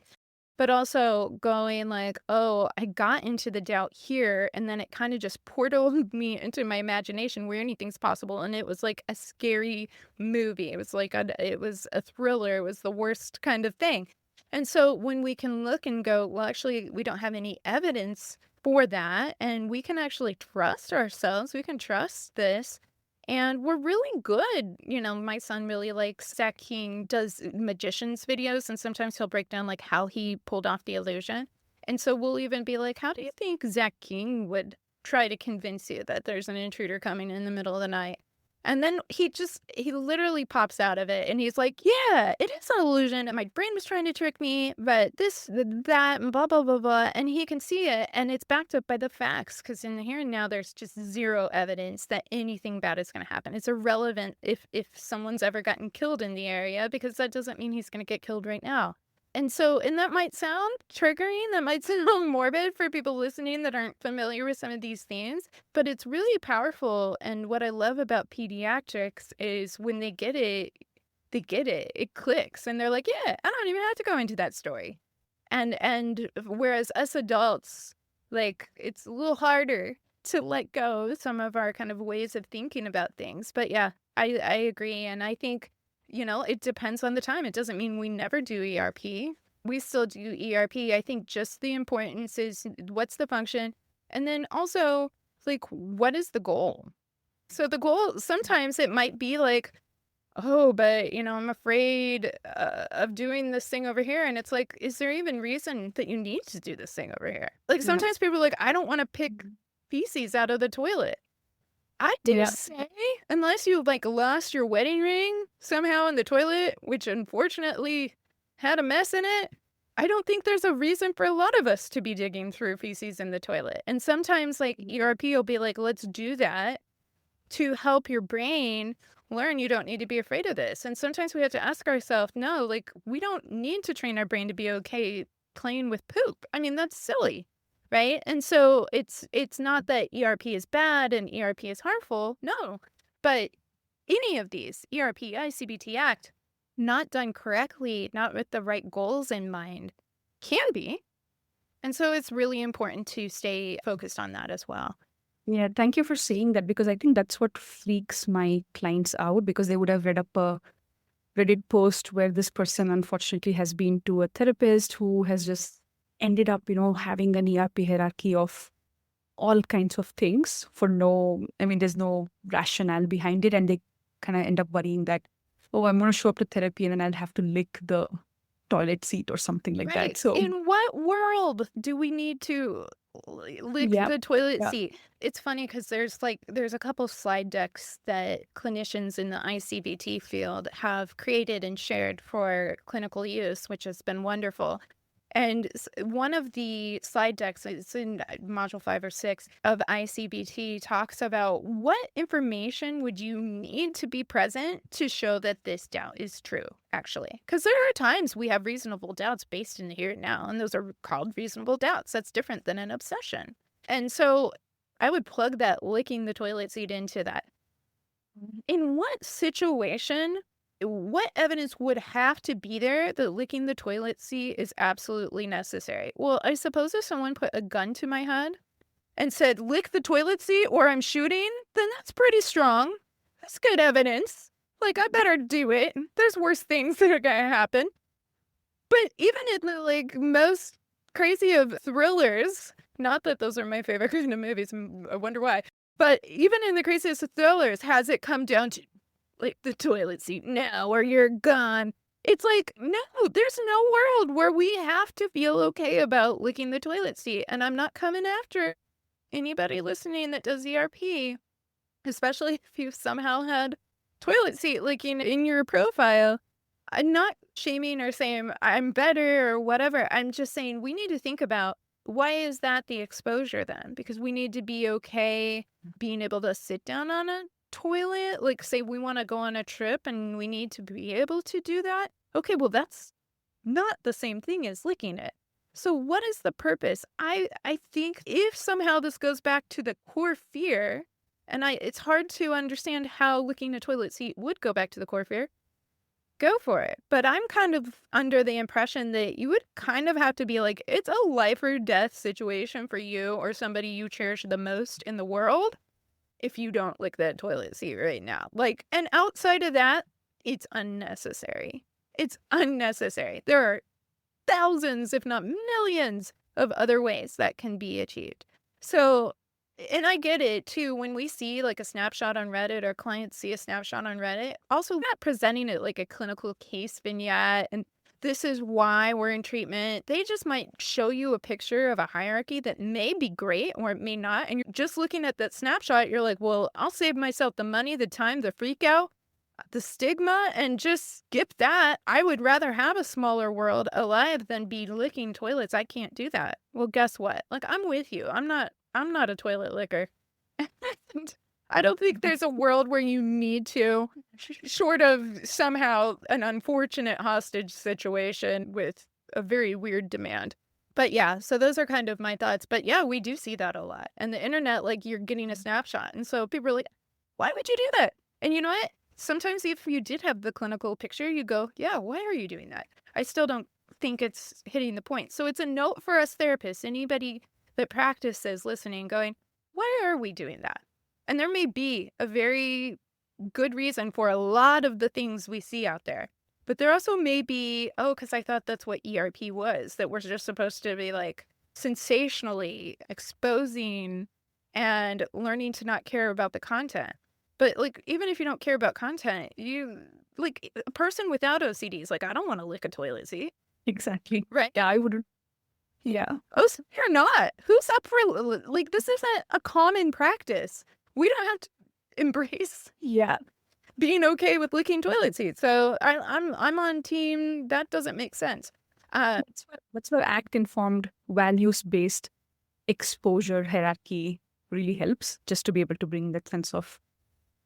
But also going like, oh, I got into the doubt here, and then it kind of just portaled me into my imagination where anything's possible. And it was like a scary movie. It was like it was a thriller. It was the worst kind of thing. And so when we can look and go, well, actually, we don't have any evidence for that, and we can actually trust ourselves. We can trust this. And we're really good. My son really likes Zach King does magicians videos, and sometimes he'll break down like how he pulled off the illusion. And so we'll even be like, how do you think Zach King would try to convince you that there's an intruder coming in the middle of the night? And then he literally pops out of it and he's like, yeah, it is an illusion. And my brain was trying to trick me, but this, that, and blah, blah, blah, blah. And he can see it. And it's backed up by the facts, because in the here and now, there's just zero evidence that anything bad is going to happen. It's irrelevant if someone's ever gotten killed in the area, because that doesn't mean he's going to get killed right now. And that might sound triggering, that might sound morbid for people listening that aren't familiar with some of these themes, but it's really powerful. And what I love about pediatrics is when they get it, it clicks, and they're like, yeah, I don't even have to go into that story. And whereas us adults, like, it's a little harder to let go of some of our kind of ways of thinking about things. But yeah, I agree. And I think, it depends on the time. It doesn't mean we never do ERP. We still do ERP. I think just the importance is what's the function? And then also, like, what is the goal? So the goal, sometimes it might be like, oh, but I'm afraid of doing this thing over here. And it's like, is there even reason that you need to do this thing over here? Like Yeah. sometimes people are like, I don't want to pick feces out of the toilet. I dare Yeah. say, unless you like lost your wedding ring somehow in the toilet, which unfortunately had a mess in it, I don't think there's a reason for a lot of us to be digging through feces in the toilet. And sometimes like ERP will be like, let's do that to help your brain learn you don't need to be afraid of this. And sometimes we have to ask ourselves, no, like we don't need to train our brain to be okay playing with poop. I mean, that's silly. Right? And so it's not that ERP is bad and ERP is harmful. No. But any of these, ERP, I-CBT Act, not done correctly, not with the right goals in mind, can be. And so it's really important to stay focused on that as well. Yeah, thank you for saying that because I think that's what freaks my clients out because they would have read up a Reddit post where this person unfortunately has been to a therapist who has just ended up, having an ERP hierarchy of all kinds of things for there's no rationale behind it. And they kind of end up worrying that, oh, I'm going to show up to therapy and then I'll have to lick the toilet seat or something like that. Right. So, In what world do we need to lick yeah, the toilet yeah. seat? It's funny because there's a couple slide decks that clinicians in the I-CBT field have created and shared for clinical use, which has been wonderful. And one of the slide decks, it's in module 5 or 6 of I-CBT, talks about what information would you need to be present to show that this doubt is true, actually. Because there are times we have reasonable doubts based in the here and now, and those are called reasonable doubts. That's different than an obsession. And so I would plug that licking the toilet seat into that. In what situation, what evidence would have to be there that licking the toilet seat is absolutely necessary? Well, I suppose if someone put a gun to my head and said, lick the toilet seat or I'm shooting, then that's pretty strong. That's good evidence. Like, I better do it. There's worse things that are gonna happen. But even in the, like, most crazy of thrillers, not that those are my favorite kind of movies, I wonder why, but even in the craziest of thrillers, has it come down to, like, the toilet seat now or you're gone? It's like, no, there's no world where we have to feel okay about licking the toilet seat, and I'm not coming after anybody listening that does ERP, especially if you've somehow had toilet seat licking in your profile. I'm not shaming or saying I'm better or whatever. I'm just saying we need to think about why is that the exposure then? Because we need to be okay being able to sit down on a toilet. Like, say we want to go on a trip and we need to be able to do that. Okay, well, that's not the same thing as licking it. So what is the purpose? I think if somehow this goes back to the core fear, and it's hard to understand how licking a toilet seat would go back to the core fear. Go for it. But I'm kind of under the impression that you would kind of have to be like, it's a life or death situation for you or somebody you cherish the most in the world if you don't lick that toilet seat right now. Like, and outside of that, it's unnecessary. It's unnecessary. There are thousands, if not millions, of other ways that can be achieved. So, and I get it too, when we see like a snapshot on Reddit or clients see a snapshot on Reddit, also not presenting it like a clinical case vignette and this is why we're in treatment. They just might show you a picture of a hierarchy that may be great or it may not. And you're just looking at that snapshot, you're like, well, I'll save myself the money, the time, the freak out, the stigma, and just skip that. I would rather have a smaller world alive than be licking toilets. I can't do that. Well, guess what? Like, I'm with you. I'm not a toilet licker. And I don't think there's a world where you need to, short of somehow an unfortunate hostage situation with a very weird demand. But yeah, so those are kind of my thoughts. But yeah, we do see that a lot. And the internet, like you're getting a snapshot. And so people are like, why would you do that? And you know what? Sometimes if you did have the clinical picture, you go, yeah, why are you doing that? I still don't think it's hitting the point. So it's a note for us therapists, anybody that practices listening, going, why are we doing that? And there may be a very good reason for a lot of the things we see out there. But there also may be, oh, because I thought that's what ERP was, that we're just supposed to be like sensationally exposing and learning to not care about the content. But, like, even if you don't care about content, a person without OCD is like, "I don't wanna lick a toilet seat." Exactly. Right? Yeah, I wouldn't. Yeah. Oh, so you're not. Who's up for like, this isn't a common practice. We don't have to embrace Yeah. being okay with licking toilet seats. So I'm on team, that doesn't make sense. That's where act informed, values based exposure hierarchy really helps, just to be able to bring that sense of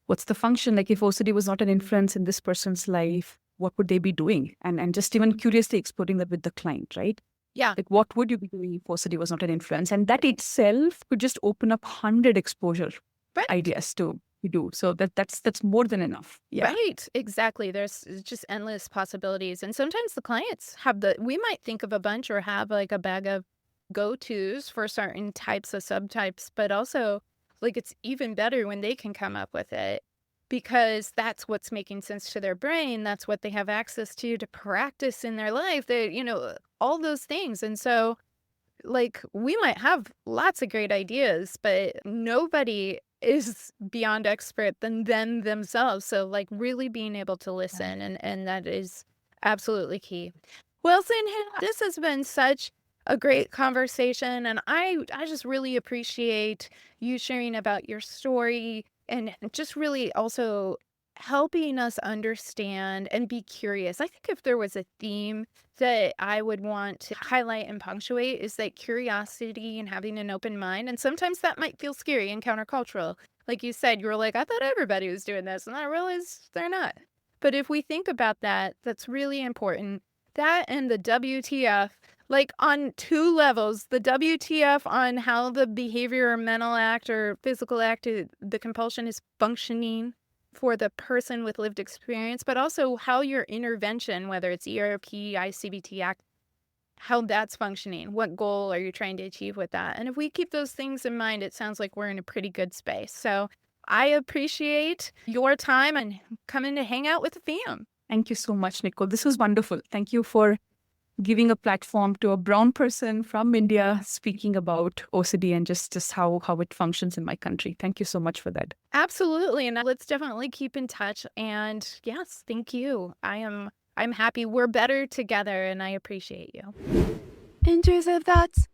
what's the function. Like if OCD was not an influence in this person's life, what would they be doing? And just even curiously exploring that with the client, right? Yeah, Like what would you be doing if OCD was not an influence? And that itself could just open up 100 exposure right. ideas to do. So that's more than enough. Yeah. Right, exactly. There's just endless possibilities. And sometimes the clients we might think of a bunch or have like a bag of go-tos for certain types of subtypes, but also like it's even better when they can come up with it because that's what's making sense to their brain. That's what they have access to practice in their life. All those things. And so like, we might have lots of great ideas, but nobody is beyond expert than them themselves. So, like, really being able to listen, and that is absolutely key. Well, Sinha, this has been such a great conversation, and I just really appreciate you sharing about your story and just really also helping us understand and be curious. I think if there was a theme that I would want to highlight and punctuate is that curiosity and having an open mind. And sometimes that might feel scary and countercultural. Like you said, you were like, I thought everybody was doing this, and I realized they're not. But if we think about that, that's really important. That and the WTF, like on two levels, the WTF on how the behavior or mental act or physical act, the compulsion is functioning for the person with lived experience, but also how your intervention, whether it's ERP, I-CBT act, how that's functioning. What goal are you trying to achieve with that? And if we keep those things in mind, it sounds like we're in a pretty good space. So I appreciate your time and coming to hang out with the fam. Thank you so much, Nicole. This was wonderful. Thank you for giving a platform to a brown person from India speaking about OCD and just how it functions in my country. Thank you so much for that. Absolutely. And let's definitely keep in touch. And yes, thank you. I'm happy we're better together and I appreciate you. Intrusive thoughts.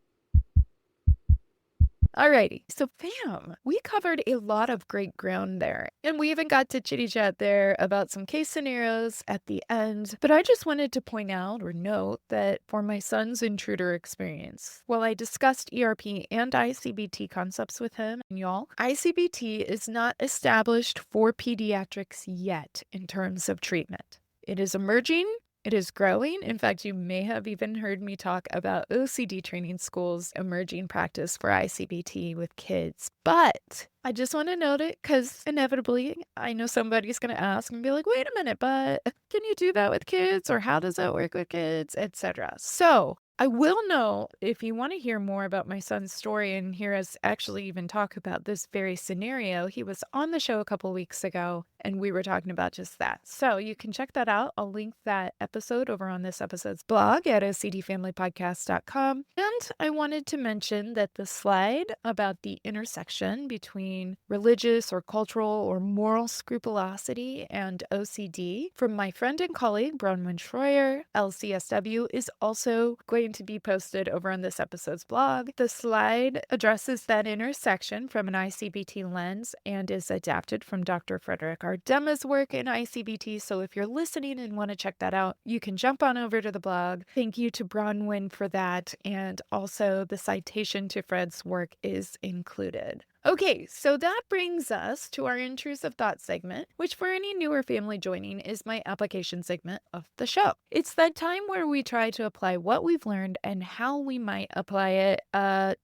Alrighty, so fam, we covered a lot of great ground there, and we even got to chitty chat there about some case scenarios at the end. But I just wanted to point out or note that for my son's intruder experience, while I discussed ERP and I-CBT concepts with him and y'all, I-CBT is not established for pediatrics yet in terms of treatment. It is emerging. It is growing. In fact, you may have even heard me talk about OCD training schools emerging practice for I-CBT with kids. But I just want to note it because inevitably I know somebody's going to ask and be like, wait a minute, but can you do that with kids? Or how does that work with kids, etc. So I will know if you want to hear more about my son's story and hear us actually even talk about this very scenario. He was on the show a couple weeks ago and we were talking about just that. So you can check that out. I'll link that episode over on this episode's blog at ocdfamilypodcast.com. And I wanted to mention that the slide about the intersection between religious or cultural or moral scrupulosity and OCD from my friend and colleague Bronwyn Schroyer, LCSW, is also going to be posted over on this episode's blog. The slide addresses that intersection from an I-CBT lens and is adapted from Dr. Frederick R. Dema's work in I-CBT. So if you're listening and want to check that out, you can jump on over to the blog. Thank you to Bronwyn for that. And also the citation to Fred's work is included. Okay, so that brings us to our intrusive thought segment, which for any newer family joining is my application segment of the show. It's that time where we try to apply what we've learned and how we might apply it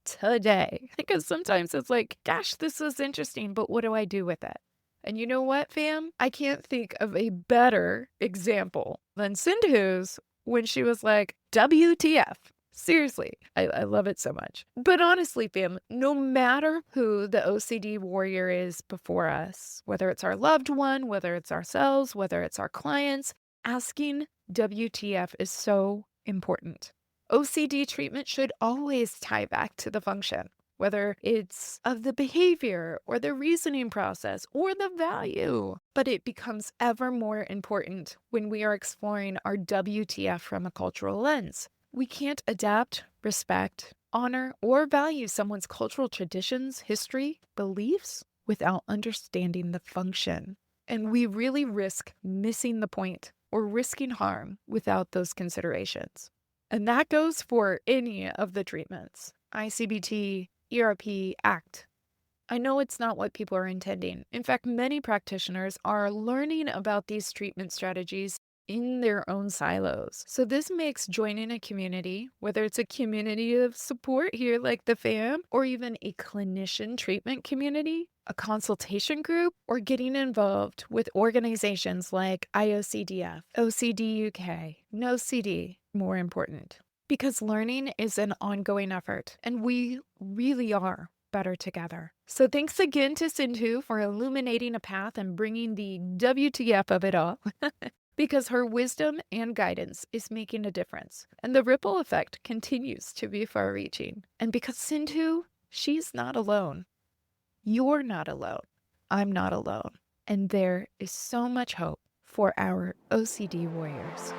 today. Because sometimes it's like, gosh, this was interesting, but what do I do with it? And you know what, fam? I can't think of a better example than Sindhu's when she was like, WTF. Seriously, I love it so much. But honestly, fam, no matter who the OCD warrior is before us, whether it's our loved one, whether it's ourselves, whether it's our clients, asking WTF is so important. OCD treatment should always tie back to the function. whether it's of the behavior or the reasoning process or the value. But it becomes ever more important when we are exploring our WTF from a cultural lens. We can't adapt, respect, honor, or value someone's cultural traditions, history, beliefs without understanding the function. And we really risk missing the point or risking harm without those considerations. And that goes for any of the treatments: I-CBT, ERP, ACT. I know it's not what people are intending. In fact, many practitioners are learning about these treatment strategies in their own silos. So this makes joining a community, whether it's a community of support here like the FAM, or even a clinician treatment community, a consultation group, or getting involved with organizations like IOCDF, OCD UK, NoCD, more important. Because learning is an ongoing effort, and we really are better together. So thanks again to Sindhu for illuminating a path and bringing the WTF of it all. Because her wisdom and guidance is making a difference, and the ripple effect continues to be far-reaching. And because Sindhu, she's not alone. You're not alone. I'm not alone. And there is so much hope for our OCD warriors.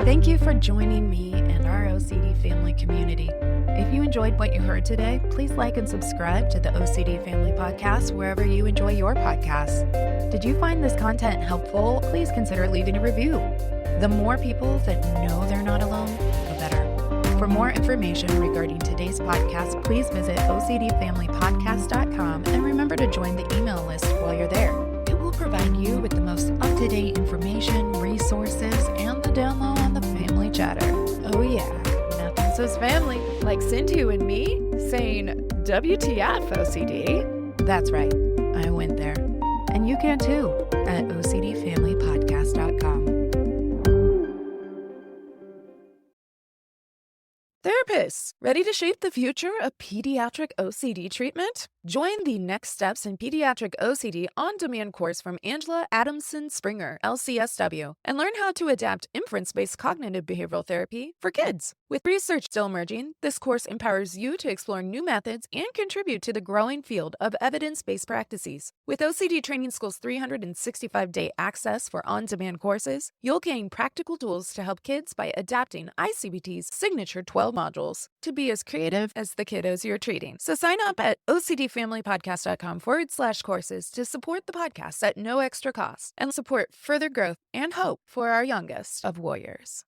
Thank you for joining me and our OCD family community. If you enjoyed what you heard today, please like and subscribe to the OCD Family Podcast wherever you enjoy your podcasts. Did you find this content helpful? Please consider leaving a review. The more people that know they're not alone, the better. For more information regarding today's podcast, please visit OCDFamilyPodcast.com and remember to join the email list while you're there. It will provide you with the most up-to-date information, resources, and the down low on the family chatter. Oh yeah, nothing says family Like Sindhu and me saying WTF OCD. That's right, I went there. And you can too at OCDFamilyPodcast.com. Therapists, ready to shape the future of pediatric OCD treatment? Join the Next Steps in Pediatric OCD on-demand course from Angela Adamson Springer, LCSW, and learn how to adapt inference-based cognitive behavioral therapy for kids. With research still emerging, this course empowers you to explore new methods and contribute to the growing field of evidence-based practices. With OCD Training School's 365-day access for on-demand courses, you'll gain practical tools to help kids by adapting I-CBT's signature 12 modules to be as creative as the kiddos you're treating. So sign up at OCDFamilyPodcast.com/courses to support the podcast at no extra cost and support further growth and hope for our youngest of warriors.